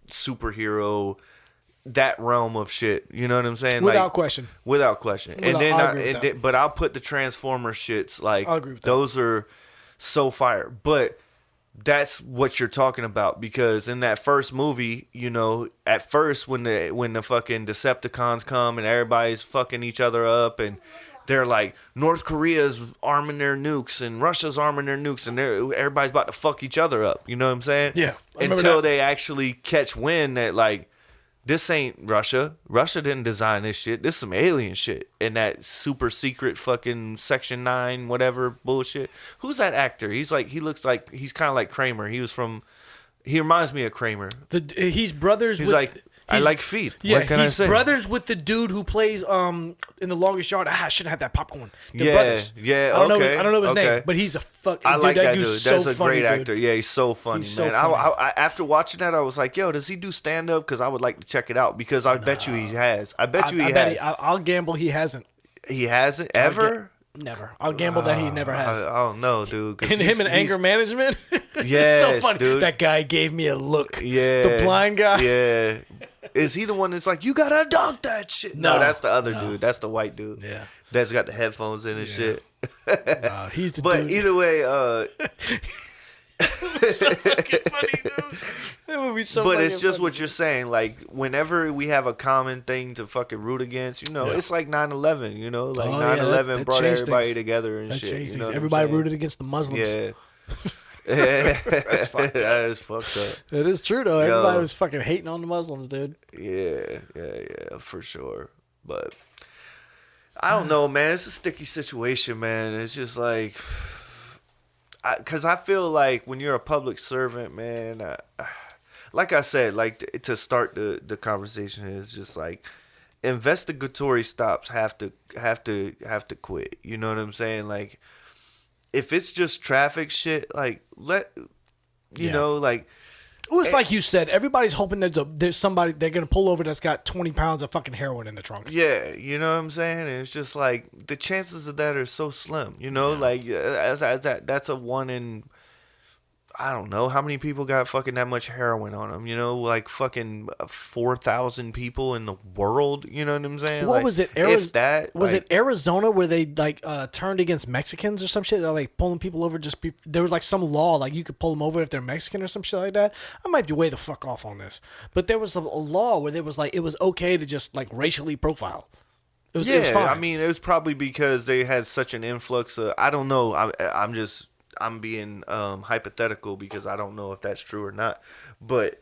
superhero. That realm of shit, you know what I'm saying? Without like, question. Without question. Without- And then, I agree with that. but I'll put the Transformer shits like I agree with that. those are so fire. But that's what you're talking about because in that first movie, you know, at first when the fucking Decepticons come and everybody's fucking each other up and they're like North Korea's arming their nukes and Russia's arming their nukes and everybody's about to fuck each other up. You know what I'm saying? Yeah, I remember Until that. they actually catch wind that like this ain't Russia. Russia didn't design this shit. This is some alien shit. And that super secret fucking Section 9 whatever bullshit. Who's that actor? He's like, he looks like, he's kind of like Kramer. He reminds me of Kramer. He's brothers He's with... like, I like feet. Yeah, What can I he's say? brothers with the dude who plays in The Longest Yard. I shouldn't have that popcorn. They're Yeah, brothers. yeah, I don't okay, know, I don't know his okay. name, but he's a fuck. I like that dude. dude's That's so a funny, great dude. actor. Yeah, he's so funny, He's so man. funny. I after watching that, I was like, yo, does he do stand up? Because I would like to check it out. Because I bet you he has. I bet you he has. I'll gamble he hasn't. He hasn't ever. Never. I'll gamble that he never has. I don't know, dude. 'cause And him in anger management. Yes, so funny. dude. That guy gave me a look. Yeah, The blind guy. Yeah. Is he the one that's like, you gotta dunk that shit? No, No, that's the other dude. That's the white dude. Yeah. That's got the headphones in and shit. He's the But dude. either way, fucking funny, dude. That movie's so but fucking it's just funny. what you're saying. Like, whenever we have a common thing to fucking root against, you know, it's like 9/11, you know? Like, Oh, yeah, 9/11 that brought changed everybody things. together and That shit. changed You know things. what I'm Everybody saying? rooted against the Muslims. Yeah. That is fucked up. It is true though. Yo. Everybody was fucking hating on the Muslims, dude. Yeah, for sure. But I don't know, man. It's a sticky situation, man. It's just like, because I feel like when you're a public servant, man, like I said, like to start the conversation is just like investigatory stops have to quit. You know what I'm saying? Like, if it's just traffic shit, like you know, like. Well, it's like you said. Everybody's hoping there's somebody they're gonna pull over that's got 20 pounds of fucking heroin in the trunk. Yeah, you know what I'm saying? And it's just like the chances of that are so slim. You know, like that's a one in. I don't know how many people got fucking that much heroin on them. You know, like fucking 4,000 people in the world. You know what I'm saying? What Like, was it? If that was like, it Arizona where they like turned against Mexicans or some shit? They're like pulling people over there was like some law like you could pull them over if they're Mexican or some shit like that. I might be way the fuck off on this, but there was a law where there was like it was okay to just like racially profile. It was fine. I mean, it was probably because they had such an influx of. I don't know. I'm being hypothetical because I don't know if that's true or not, but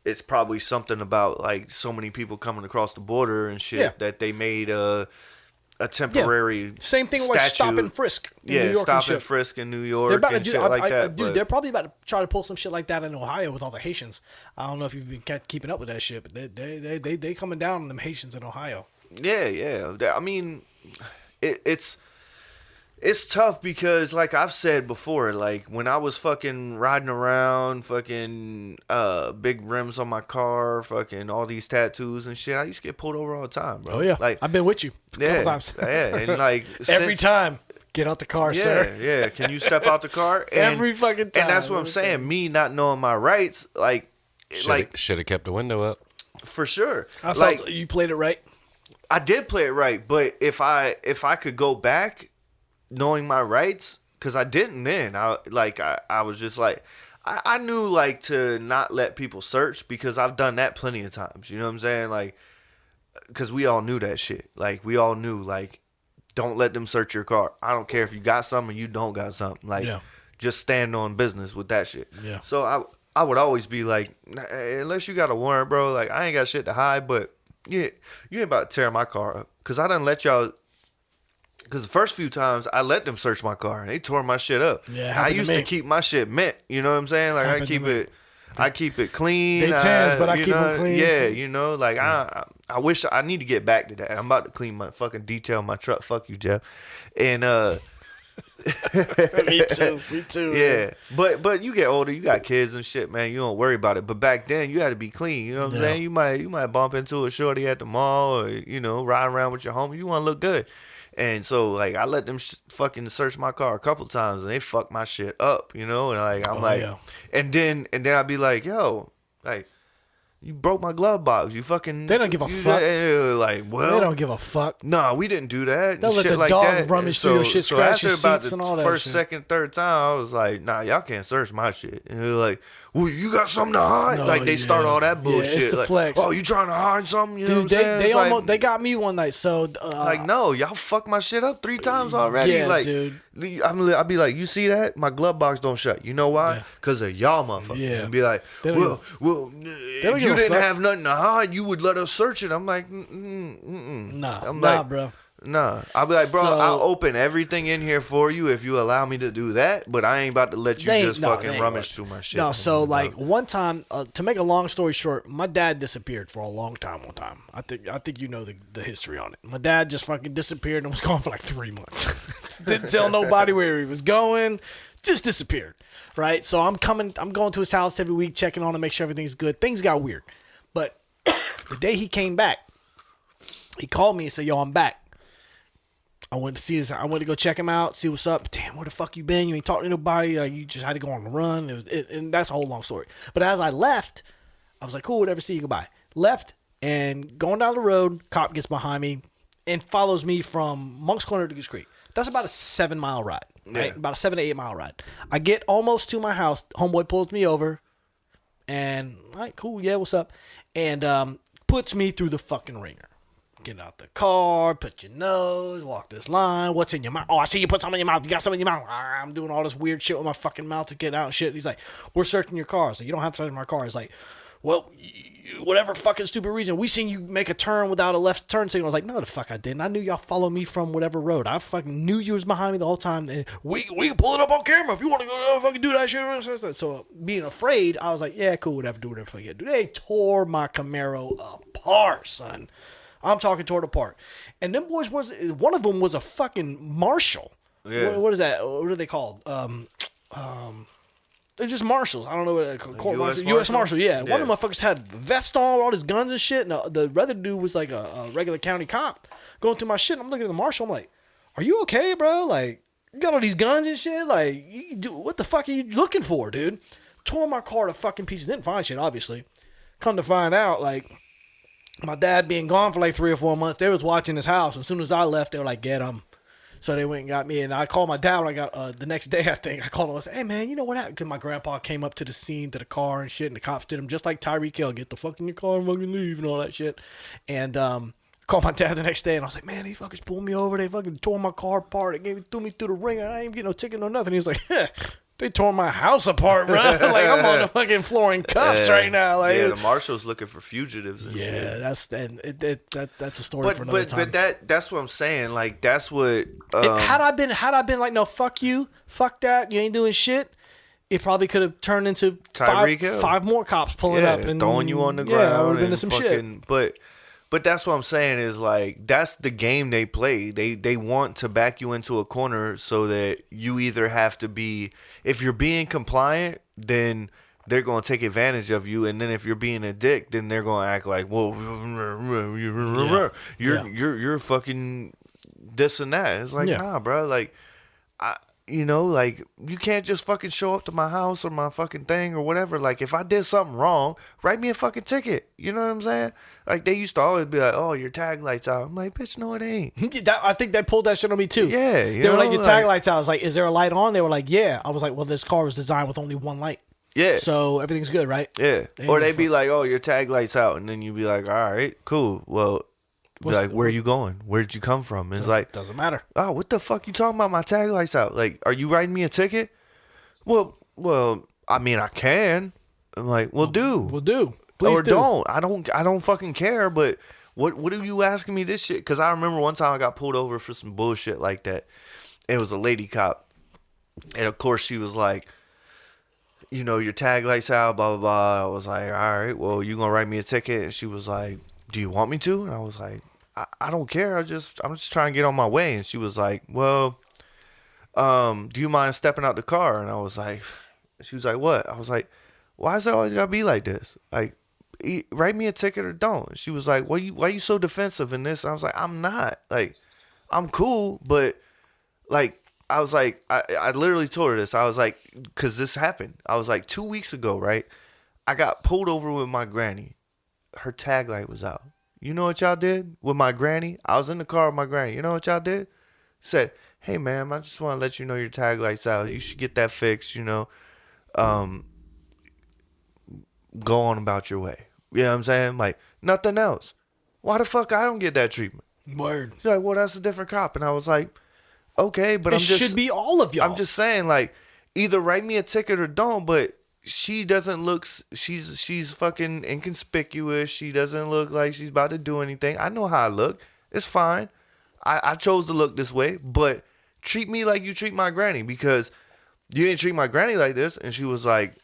it's probably something about like so many people coming across the border and shit that they made a temporary same thing with like stop statute. and frisk. In New York stop and shit. and frisk in New They're York about to and do, shit like that. dude. but- They're probably about to try to pull some shit like that in Ohio with all the Haitians. I don't know if you've been keeping up with that shit, but they coming down on them Haitians in Ohio. Yeah. I mean, it's tough because, like I've said before, like when I was fucking riding around, fucking big rims on my car, fucking all these tattoos and shit, I used to get pulled over all the time, bro. Oh yeah, like I've been with you a couple times. yeah, and like Every since- time, get out the car, sir. Yeah. Can you step out the car? And, Every fucking time. And that's what I'm saying. Me not knowing my rights, like Should have kept the window up. for sure. I Like thought you played it right. I did play it right, but if I could go back, knowing my rights, because I didn't then. I was just like, I knew like to not let people search because I've done that plenty of times. You know what I'm saying? Like, because we all knew that shit. Like, we all knew like, don't let them search your car. I don't care if you got something or you don't got something. Like, just stand on business with that shit. Yeah. So I would always be like, unless you got a warrant, bro. Like, I ain't got shit to hide, but you ain't about to tear my car up. Because I done let y'all. Because the first few times I let them search my car and they tore my shit up. Yeah, it I happened to used to me. keep my shit mint. You know what I'm saying? Like Happened to me. I keep it clean. They tans, but I you keep 'em know, clean. Yeah, you know, like I wish I need to get back to that. I'm about to clean my fucking detail in my truck. Fuck you, Jeff. And Me too. yeah, but you get older, you got kids and shit, man. You don't worry about it. But back then, you had to be clean. You know what I'm saying? You might bump into a shorty at the mall, or ride around with your homie. You want to look good, and so like I let them fucking search my car a couple times, and they fucked my shit up. And like I'm and then I'd be like, yo, like. You broke my glove box. You fucking. They don't give a fuck. Like, well, They don't give a fuck. no, we didn't do that. They'll and let shit the like dog that. rummage through your shit, scratch your after about seats the and all that first, shit. second, third time, I was like, nah, y'all can't search my shit. And they're like, well, you got something to hide? No, like, they start yeah. all that Yeah, bullshit. it's the like, flex. oh, you trying to hide something? You know Dude, what I'm saying? they It's like, got me one night. So like, no, y'all fucked my shit up 3 times already. Yeah, like, dude. I'll be like, you see that? My glove box don't shut. You know why? Yeah. Because of y'all motherfuckers. Yeah. And be like, They don't well, don't if you give a didn't fuck. have nothing to hide, you would let us search it. I'm like, I'm Nah, like, bro. Nah. I'll be like, bro, So- I'll open everything in here for you if you allow me to do that, but I ain't about to let you They ain't- just no, they fucking ain't rummage worth through my shit. No, so like one time, to make a long story short, my dad disappeared for a long time. One time, I think you know the history on it. My dad just fucking disappeared and was gone for like 3 months. Didn't tell nobody where he was going. Just disappeared. Right. So I'm going to his house every week, checking on him, make sure everything's good. Things got weird, but the day he came back, he called me and said, "Yo, I'm back." I went to go check him out, see what's up. Damn, where the fuck you been? You ain't talking to nobody. Like, you just had to go on the run. And that's a whole long story. But as I left, I was like, cool, whatever, see you, goodbye. Left, and going down the road, cop gets behind me and follows me from Monk's Corner to Goose Creek. That's about a 7-mile ride, right? Yeah. About a 7 to 8 mile ride. I get almost to my house. Homeboy pulls me over, and, all right, cool, yeah, what's up? And puts me through the fucking ringer. Get out the car, put your nose, walk this line. What's in your mouth? Oh, I see you put something in your mouth. You got something in your mouth. I'm doing all this weird shit with my fucking mouth to get out and shit. He's like, we're searching your car. So you don't have to search my car. He's like, well, whatever fucking stupid reason. We seen you make a turn without a left turn signal. I was like, no, the fuck I didn't. I knew y'all followed me from whatever road. I fucking knew you was behind me the whole time. And we can pull it up on camera if you want to go fucking do that shit. So being afraid, I was like, yeah, cool, whatever. Do whatever you do. They tore my Camaro apart, son. I'm talking toward the park. And them boys one of them was a fucking marshal. Yeah. What is that? What are they called? They're just marshals. I don't know what they're called. Court US marshal. U.S. Marshal? Marshal, yeah. One Yeah. of the motherfuckers had vests on, all his guns and shit. And the other dude was like a regular county cop going through my shit. I'm looking at the marshal. I'm like, are you okay, bro? Like, you got all these guns and shit? Like, what the fuck are you looking for, dude? Tore my car to fucking pieces. Didn't find shit, obviously. Come to find out, like, my dad being gone for like 3 or 4 months, they was watching his house. As soon as I left, they were like, get him. So they went and got me. And I called my dad when I got, the next day, I think. I called him and said, hey, man, you know what happened? Because my grandpa came up to the scene, to the car and shit, and the cops did him just like Tyreek Hill. Get the fuck in your car and fucking leave and all that shit. And I called my dad the next day, and I was like, man, they fucking pulled me over. They fucking tore my car apart. They threw me through the ringer. I ain't getting no ticket, no nothing. He was like, they tore my house apart, bro. Like, I'm on the fucking floor in cuffs right now. Like, yeah, the marshal's looking for fugitives and shit. yeah, that's a story for another time. But that's what I'm saying. Like, that's what. Had I been like, no, fuck you, fuck that, you ain't doing shit, it probably could have turned into Tyreek Hill. five more cops pulling yeah, up and throwing you on the Yeah, I ground. would have been and to some shit. fucking, But that's what I'm saying is, like, that's the game they play. They want to back you into a corner so that you either have to be, if you're being compliant, then they're going to take advantage of you, and then if you're being a dick, then they're going to act like, well, you're fucking this and that. It's like, Yeah. nah, bro. Like, like, you can't just fucking show up to my house or my fucking thing or whatever. Like, if I did something wrong, write me a fucking ticket. You know what I'm saying? Like, they used to always be like, oh, your tag light's out. I'm like, bitch, no, it ain't. I think they pulled that shit on me too. Yeah, they were like, know, your tag lights out. I was like, is there a light on? They were like, yeah. I was like, well, this car was designed with only one light. Yeah. So everything's good, right? Yeah. They Or ain't they'd be like, oh, your tag light's out. And then you'd be like, all right, cool. Well, be What's like, the- where you going? Where'd you come from? And it's like, Doesn't matter. oh, what the fuck you talking about? My tag light's out. Like, are you writing me a ticket? Well, I mean, I can. I'm like, well, do. We'll do. Please Or do. don't. I don't fucking care. But what are you asking me this shit? Because I remember one time I got pulled over for some bullshit like that. It was a lady cop. And of course she was like, you know, your tag light's out, blah, blah, blah. I was like, all right, well, you gonna write me a ticket? And she was like, do you want me to? And I was like, I don't care. I'm just trying to get on my way. And she was like, well, do you mind stepping out the car? And I was like, she was like, what? I was like, why is it always gotta be like this? Like, write me a ticket or don't. And she was like, why you so defensive in this? And I was like, I'm not. Like, I'm cool, but like, I was like, I literally told her this. I was like, because this happened. I was like, 2 weeks ago, right? I got pulled over with my granny. Her tag light was out. You know what y'all did with my granny? I was in the car with my granny. You know what y'all did? Said, hey, ma'am, I just want to let you know your tag light's out. You should get that fixed, you know. Go on about your way. You know what I'm saying? Like, nothing else. Why the fuck I don't get that treatment? Word. She's like, well, that's a different cop. And I was like, Okay, but It I'm just should be all of y'all. I'm just saying, like, either write me a ticket or don't. But she doesn't look. She's fucking inconspicuous. She doesn't look like she's about to do anything. I know how I look. It's fine. I chose to look this way, but treat me like you treat my granny, because you didn't treat my granny like this. And she was like,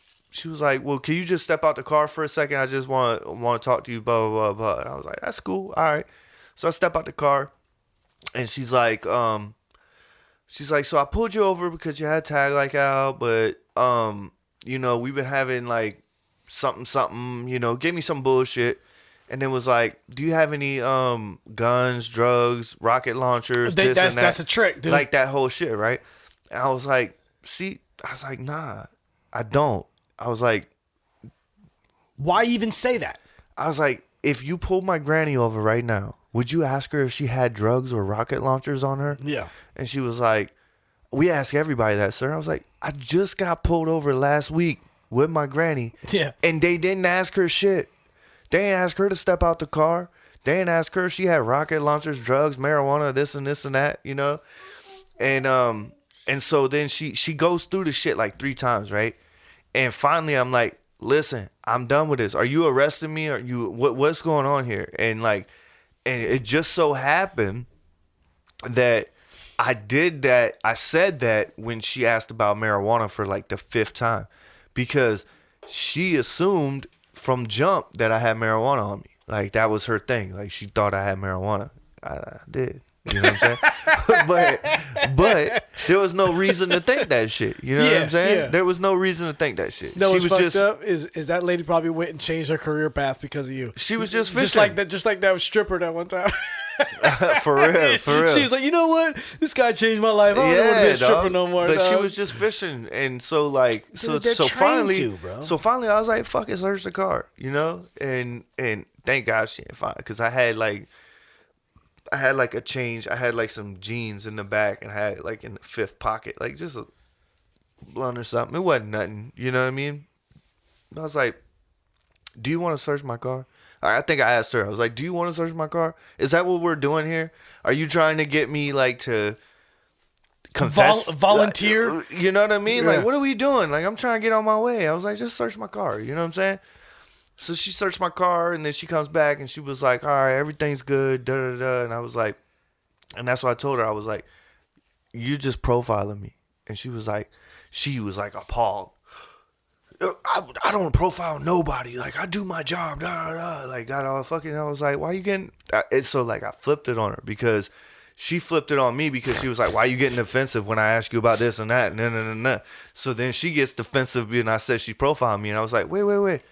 well, can you just step out the car for a second? I just want to talk to you. Blah blah blah blah. And I was like, that's cool. All right. So I step out the car, and she's like, so I pulled you over because you had tag like out, but we've been having like something, gave me some bullshit. And then was like, do you have any guns, drugs, rocket launchers, this and that? That's a trick, dude. Like that whole shit, right? And I was like, nah, I don't. I was like, why even say that? I was like, if you pulled my granny over right now, would you ask her if she had drugs or rocket launchers on her? Yeah. And she was like, we ask everybody that, sir. I was like, I just got pulled over last week with my granny. Yeah. And they didn't ask her shit. They didn't ask her to step out the car. They didn't ask her if she had rocket launchers, drugs, marijuana, this and that, And so then she goes through the shit like 3 times, right? And finally I'm like, listen, I'm done with this. Are you arresting me? Are you what's going on here? And it just so happened that I said that when she asked about marijuana for like the 5th time, because she assumed from jump that I had marijuana on me. Like that was her thing. Like she thought I had marijuana. I did. You know what I'm saying? but there was no reason to think that shit. You know what I'm saying? Yeah. There was no reason to think that shit. No, She what's was fucked just up is that lady probably went and changed her career path because of you. She was just fishing. Just like that stripper that one time. for real. She was like, you know what? This guy changed my life. I don't want to be a stripper dog. no more. But she dog." was just fishing, and so like, Dude, they're so trained finally, to, bro. so finally, I was like, "Fuck it, search the car," and thank God she didn't find it, because I had like a change. I had like some jeans in the back, and I had it like in the 5th pocket, like just a blunt or something. It wasn't nothing, you know what I mean? I was like, "Do you want to search my car?" I think I asked her. I was like, "Do you want to search my car? Is that what we're doing here? Are you trying to get me like to confess, volunteer?" You know what I mean? Yeah. Like, what are we doing? Like, I'm trying to get on my way. I was like, just search my car. You know what I'm saying? So she searched my car, and then she comes back, and she was like, all right, everything's good, da da da. And I was like, and that's what I told her. I was like, you're just profiling me. And she was like appalled. I don't profile nobody. Like, I do my job. Da, da, da. Like, got all fucking. I was like, why you getting? So like, I flipped it on her, because she flipped it on me, because she was like, why you getting defensive when I ask you about this and that? Nah. So then she gets defensive, and I said she profiled me, and I was like, wait.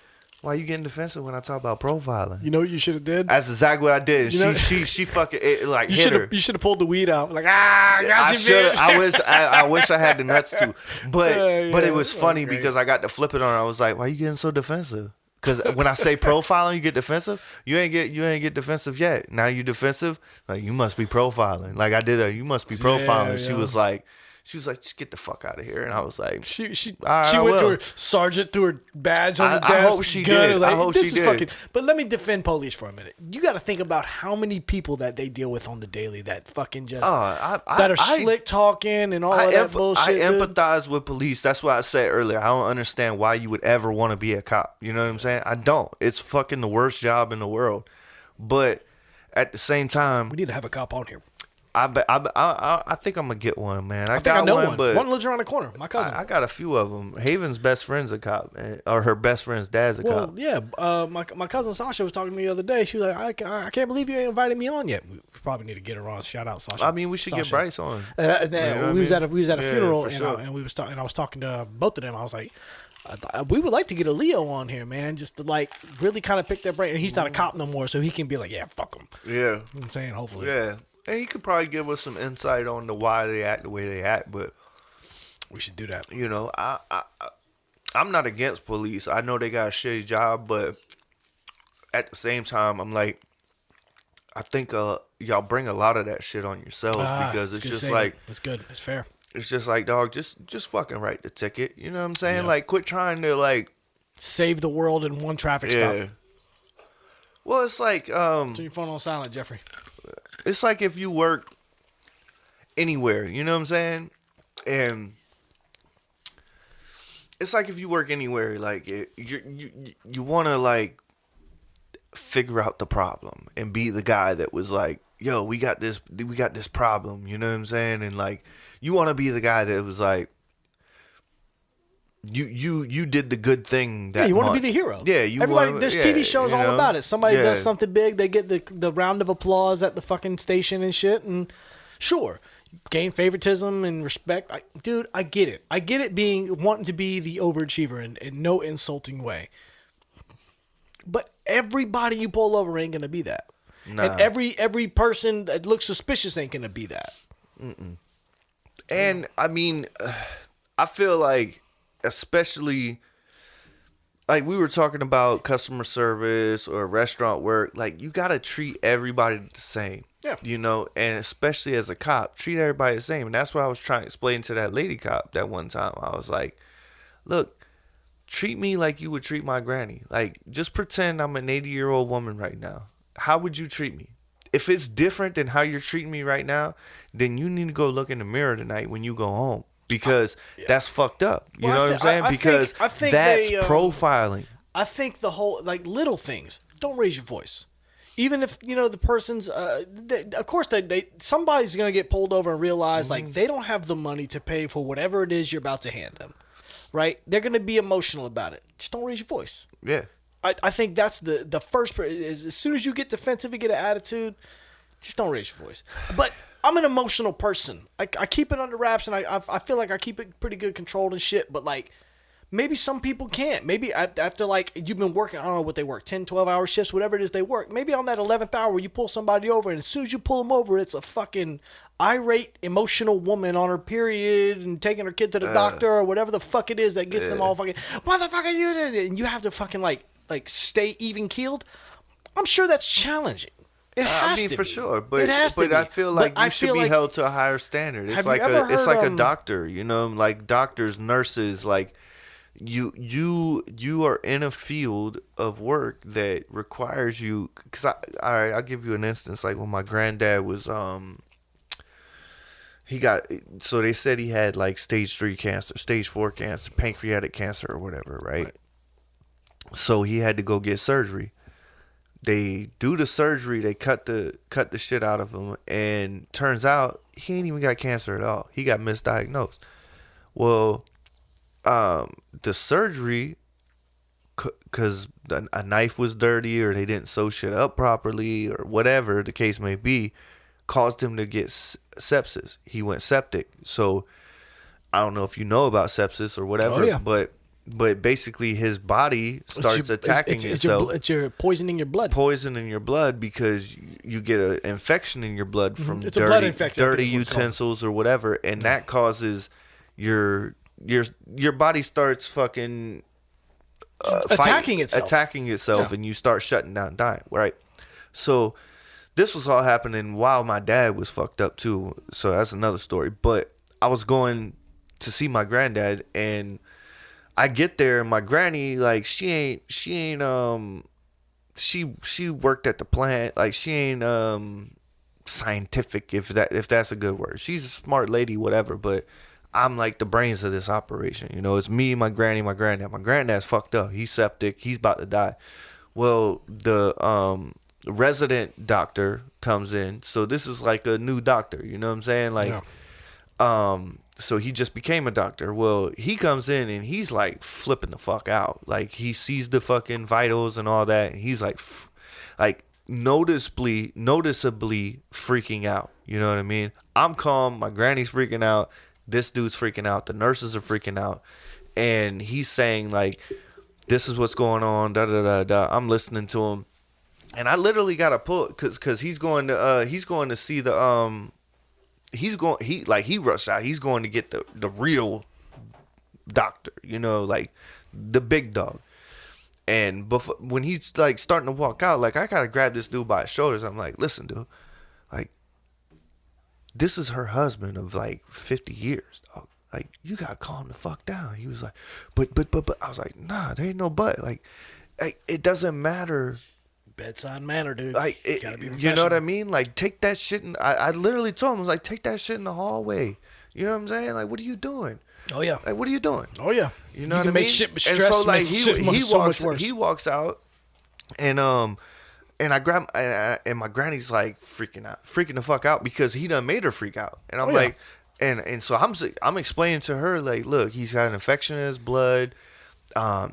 Why you getting defensive when I talk about profiling? You know what you should have did? That's exactly what I did. You know- She fucking like You hit her. should have pulled the weed out. Like, I got you, bitch. I wish I had the nuts to, but Yeah, it was funny okay. because I got to flip it on her. I was like, "Why you getting so defensive?" Because when I say profiling, you get defensive. You ain't get defensive yet. Now you defensive. Like, you must be profiling. Like I did. You must be profiling. Yeah, She yeah. was like, just get the fuck out of here. And I was like, She All right, I went to will. her sergeant, threw her badge on the I desk. hope she gun, did. like, I hope this she is did. fucking- but let me defend police for a minute. You got to think about how many people that they deal with on the daily that fucking just that are slick talking and all of that bullshit. I dude. empathize with police. That's why I said earlier, I don't understand why you would ever want to be a cop. You know what I'm saying? I don't. It's fucking the worst job in the world. But at the same time, We need to have a cop on here. I think I'm gonna get one, man. I think I know one. but One lives around the corner. My cousin. I got a few of them. Haven's best friend's a cop, or her best friend's dad's a Well, cop. yeah. My cousin Sasha was talking to me the other day. She was like, I can't believe you ain't invited me on yet. We probably need to get her on. Shout out Sasha. I mean, we should get Sasha. Bryce on. And You know what I we was mean? at a Yeah, funeral, for and, sure. and we was talking. I was talking to both of them. I was like, we would like to get a Leo on here, man, just to like really kind of pick their brain. And he's not a cop no more, so he can be like, yeah, fuck him. Yeah. You know what I'm saying, hopefully. Yeah. And he could probably give us some insight on the why they act the way they act, but We should do that. you know, I'm not against police. I know they got a shitty job, but at the same time, I'm like, I think y'all bring a lot of that shit on yourselves because it's good just statement. like it's good. It's fair. it's just like, dog, just fucking write the ticket. You know what I'm saying? Like, quit trying to like, Save the world in one traffic yeah. stop. Well, it's like Turn your phone on silent, Jeffrey. it's like if you work anywhere. You know what I'm saying? And it's like if you work anywhere, like you want to like figure out the problem and be the guy that was like, yo, we got this problem. You know what I'm saying? And like you want to be the guy that was like, you did the good thing that Yeah, you want to month. be the hero. Yeah, you Everybody. wanna- There's yeah, TV shows you all know? about it. Somebody Yeah. does something big, they get the round of applause at the fucking station and shit. And sure, gain favoritism and respect. Dude, I get it. I get it being wanting to be the overachiever in no insulting way. But everybody you pull over ain't gonna be that. Nah. And every person that looks suspicious ain't gonna be that. And I mean, I feel like, especially like we were talking about customer service or restaurant work, like you gotta treat everybody the same. Yeah. You know, and especially as a cop, treat everybody the same. And that's what I was trying to explain to that lady cop that one time. I was like, look, treat me like you would treat my granny. Like, just pretend I'm an 80-year-old woman right now. How would you treat me? If it's different than how you're treating me right now, then you need to go look in the mirror tonight when you go home. Because that's fucked up. You Well, know I what I'm thi- saying? I think- Because I think that's they, profiling. I think the whole, like, little things. Don't raise your voice. Even if, you know, the person's, of course, somebody's going to get pulled over and realize, like, they don't have the money to pay for whatever it is you're about to hand them. Right? They're going to be emotional about it. Just don't raise your voice. Yeah. I think that's the first, as soon as you get defensive and get an attitude, just don't raise your voice. But I'm an emotional person. I keep it under wraps, and I feel like I keep it pretty good controlled and shit, but, like, maybe some people can't. Maybe after, like, you've been working, I don't know what they work, 10, 12-hour shifts, whatever it is they work. Maybe on that 11th hour, you pull somebody over, and as soon as you pull them over, it's a fucking irate, emotional woman on her period and taking her kid to the doctor or whatever the fuck it is that gets them all fucking, what the fuck are you doing? And you have to fucking, like stay even-keeled. I'm sure that's challenging. It has I mean, to for be. sure, It but has to be. I feel like But I you should feel be like- held to a higher standard. It's Have you like ever it's heard, like a doctor, you know, like doctors, nurses, like you are in a field of work that requires you. Because I'll give you an instance. Like when my granddad was so they said he had like stage 3 cancer, stage 4 cancer, pancreatic cancer or whatever, right? So he had to go get surgery. They do the surgery, they cut the shit out of him, and turns out he ain't even got cancer at all. He got misdiagnosed. Well, the surgery, because a knife was dirty or they didn't sew shit up properly or whatever the case may be, caused him to get sepsis. He went septic. So I don't know if you know about sepsis or whatever, Oh, yeah. but basically his body starts attacking itself. It's your poisoning your blood. Poison in your blood because you get an infection in your blood from It's a blood dirty, infection, I dirty think is what it's called. utensils or whatever, and that causes your body starts fucking Attacking itself. Yeah. And you start shutting down, dying, right? So this was all happening while my dad was fucked up too. So that's another story. But I was going to see my granddad, and I get there, and my granny, like, she worked at the plant, like she ain't scientific, if that's a good word. She's a smart lady, whatever, but I'm like the brains of this operation. You know, it's me, my granny, my granddad. My granddad's fucked up. He's septic. He's about to die. Well, the resident doctor comes in. So this is like a new doctor. You know what I'm saying? Like, so he just became a doctor. Well, he comes in and he's like flipping the fuck out. Like he sees the fucking vitals and all that, and he's like noticeably freaking out. You know what I mean? I'm calm. My granny's freaking out. This dude's freaking out. The nurses are freaking out. And he's saying, like, this is what's going on, da da da da. I'm listening to him. And I literally got to pull, cause he's going to see the he rushed out. He's going to get the real doctor, you know, like the big dog. And when he's like starting to walk out, like, I got to grab this dude by his shoulders. I'm like, listen, dude, like, this is her husband of like 50 years, dog. Like, you gotta calm the fuck down. He was like, but I was like, nah, there ain't no but. Like, it doesn't matter bedside manner, dude. Like, Gotta be you know what I professional. mean? Like, take that shit. I literally told him, I was like, take that shit in the hallway. You know what I'm saying? Like, what are you doing? Oh yeah. Like, what are you doing? Oh yeah. You know what can I make mean? shit with And stress. so like makes shit so much worse. he walks out, and I grab and my granny's like freaking the fuck out because he done made her freak out, and I'm Oh, yeah. like, and so I'm explaining to her like, look, he's got an infection in his blood.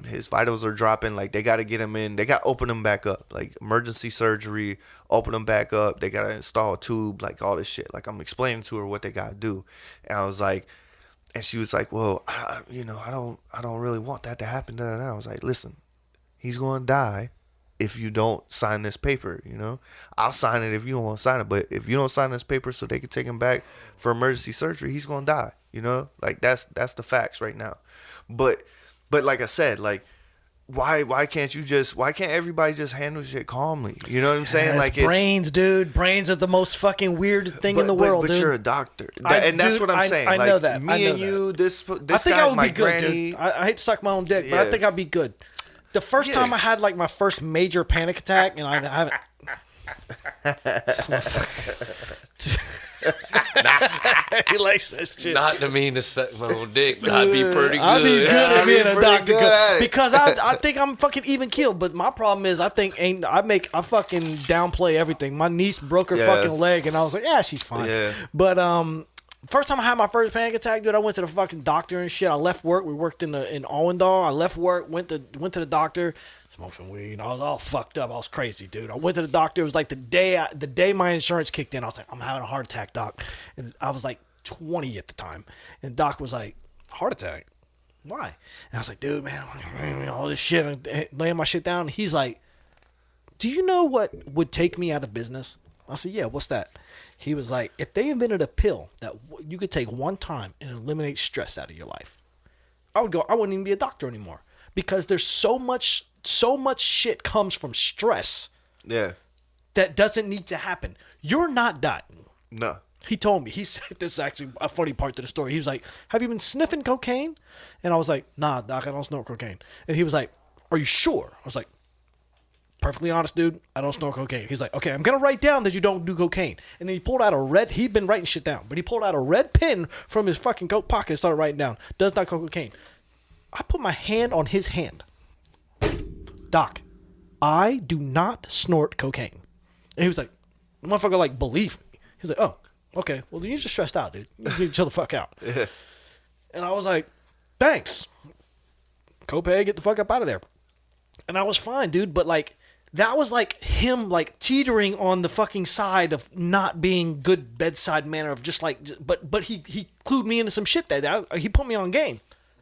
His vitals are dropping. Like, they got to get him in. They got to open him back up. Like, emergency surgery, open him back up. They got to install a tube, like, all this shit. Like, I'm explaining to her what they got to do. And I was like, and she was like, well, I don't really want that to happen. I was like, listen, he's going to die if you don't sign this paper, you know? I'll sign it if you don't want to sign it. But if you don't sign this paper so they can take him back for emergency surgery, he's going to die, you know? Like, that's the facts right now. But like I said, like, why can't everybody just handle shit calmly? You know what I'm saying? Yeah, Like, it's brains, dude. Brains are the most fucking weird thing in the world, but dude. you're a doctor, Dude, that's what I'm saying. I Like, know that. Me I know and that. you, this I think guy, I would my be good, granny. dude. I hate to suck my own dick, but I Yeah. think I'd be good. The first Yeah. time I had like my first major panic attack, and I haven't. He likes that shit. Not to mean to suck my own dick, but I'd be pretty good. I'd be good Yeah, at I'd being be a pretty doctor good at it. because I think I'm fucking even keeled. But my problem is I fucking downplay everything. My niece broke her Yeah. fucking leg, and I was like, yeah, she's fine. Yeah. But first time I had my first panic attack, dude, I went to the fucking doctor and shit. I left work. We worked in Allendale. I left work, went to the doctor. Smoking weed. I was all fucked up. I was crazy, dude. I went to the doctor. It was like the day my insurance kicked in. I was like, I'm having a heart attack, doc. And I was like 20 at the time. And doc was like, heart attack? Why? And I was like, dude, man, all this shit. And laying my shit down. And he's like, do you know what would take me out of business? I said, yeah, what's that? He was like, if they invented a pill that you could take one time and eliminate stress out of your life, I wouldn't even be a doctor anymore. Because there's so much shit comes from stress Yeah, that doesn't need to happen. You're not dying. no. He told me, he said, this is actually a funny part to the story. He was like, have you been sniffing cocaine? And I was like, nah, doc, I don't snort cocaine. And he was like, are you sure? I was like, perfectly honest, dude, I don't snort cocaine. He's like, okay, I'm going to write down that you don't do cocaine. And then he pulled out he'd been writing shit down, but he pulled out a red pen from his fucking coat pocket and started writing down, does not cocaine. I put my hand on his hand. Doc, I do not snort cocaine. And he was like, the motherfucker, like, believe me. He's like, oh, okay. Well, then you're just stressed out, dude. You need to chill the fuck out. Yeah. And I was like, thanks. Copay, get the fuck up out of there. And I was fine, dude. But, like, that was, like, him, like, teetering on the fucking side of not being good bedside manner of just, like, but he clued me into some shit that he put me on game.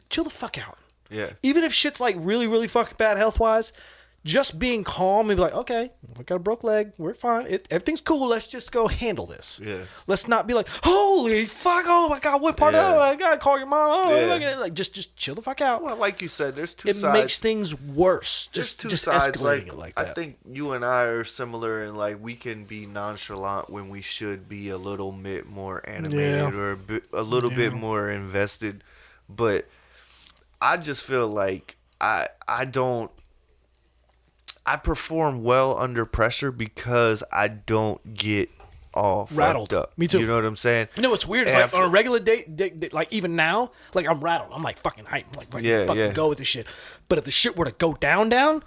Chill the fuck out. Yeah. Even if shit's like really, really fucking bad health wise, just being calm and be like, okay, we got a broke leg, we're fine. Everything's cool. Let's just go handle this. Yeah. Let's not be like, holy fuck, oh my god, what part? Yeah. Oh my god, call your mom. Oh, Yeah. look at it. Like just chill the fuck out. Well, like you said, there's two It sides. makes things worse. There's Just two sides. escalating it like that. I think you and I are similar in like we can be nonchalant when we should be a little bit more animated Yeah. or a little bit more invested. But I just feel like I perform well under pressure because I don't get all Rattled. fucked up. Me too. You know what I'm saying? You know what's weird? It's And like on a regular day, like even now, like I'm rattled. I'm like fucking hyped. I'm like Yeah, fucking yeah. go with this shit. But if the shit were to go down,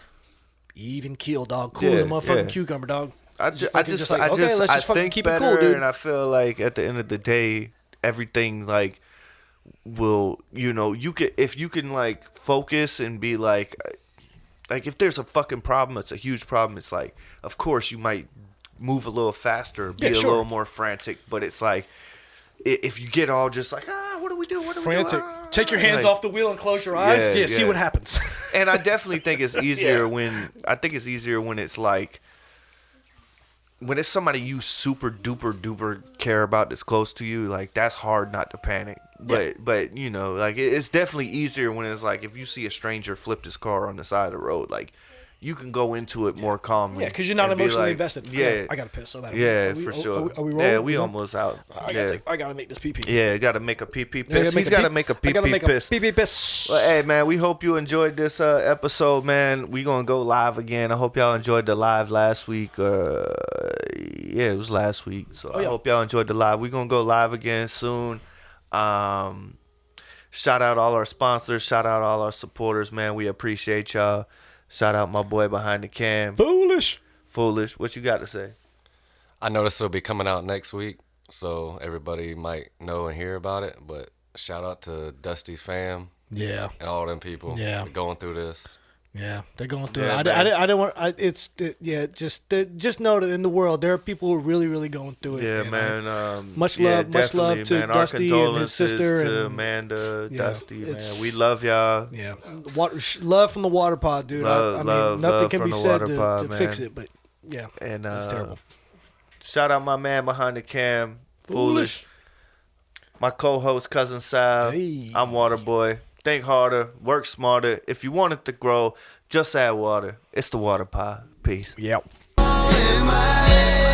even keel, dog. Cool as a Yeah, motherfucking yeah. cucumber, dog. I just let's just fucking think keep better, it cool, dude. and I feel like at the end of the day, everything like will you could if you can like focus and be like if there's a fucking problem, it's a huge problem. It's like of course you might move a little faster, be Yeah, a sure. little more frantic, but it's like if you get all just like what do we do? What do Frantic. we do? Take your hands Like, off the wheel and close your eyes. Yeah, Yeah, see yeah. what happens. And I definitely think it's easier when it's like when it's somebody you super duper care about that's close to you, like that's hard not to panic. But like it's definitely easier when it's like if you see a stranger flip his car on the side of the road, like you can go into it more calmly. Yeah, because you're not and be emotionally like, invested. Yeah, I gotta piss so bad. yeah, Are we- for are- sure. Are we rolling? Yeah, we You know? almost out. I gotta make this pee pee. Yeah, got to make a pee piss. He's got to make a pee piss. Pee piss. Well, hey man, we hope you enjoyed this episode, man. We gonna go live again. I hope y'all enjoyed the live last week. Yeah, it was last week. So I hope y'all enjoyed the live. We gonna go live again soon. Shout out all our sponsors. Shout out all our supporters, man. We appreciate y'all. Shout out my boy behind the cam, Foolish. What you got to say? I know this will be coming out next week, so everybody might know and hear about it. But shout out to Dusty's fam Yeah. and all them people going through this. Yeah, they're going through Yeah, it. man. I don't want. Just know that in the world there are people who are really, really going through it. Yeah, and man. much yeah, love definitely, to man. Our Dusty and his condolences sister to and Amanda, yeah, Dusty, man. it's- We love y'all. yeah, love from the water pod, dude. I mean, Love nothing can from be the said water pod, to man. fix it, but yeah, And it's terrible. shout out my man behind the cam, Foolish. My co-host, Cousin Sal. Hey. I'm Waterboy. Think harder, work smarter. If you want it to grow, just add water. It's the water pod. Peace. Yep. In my head.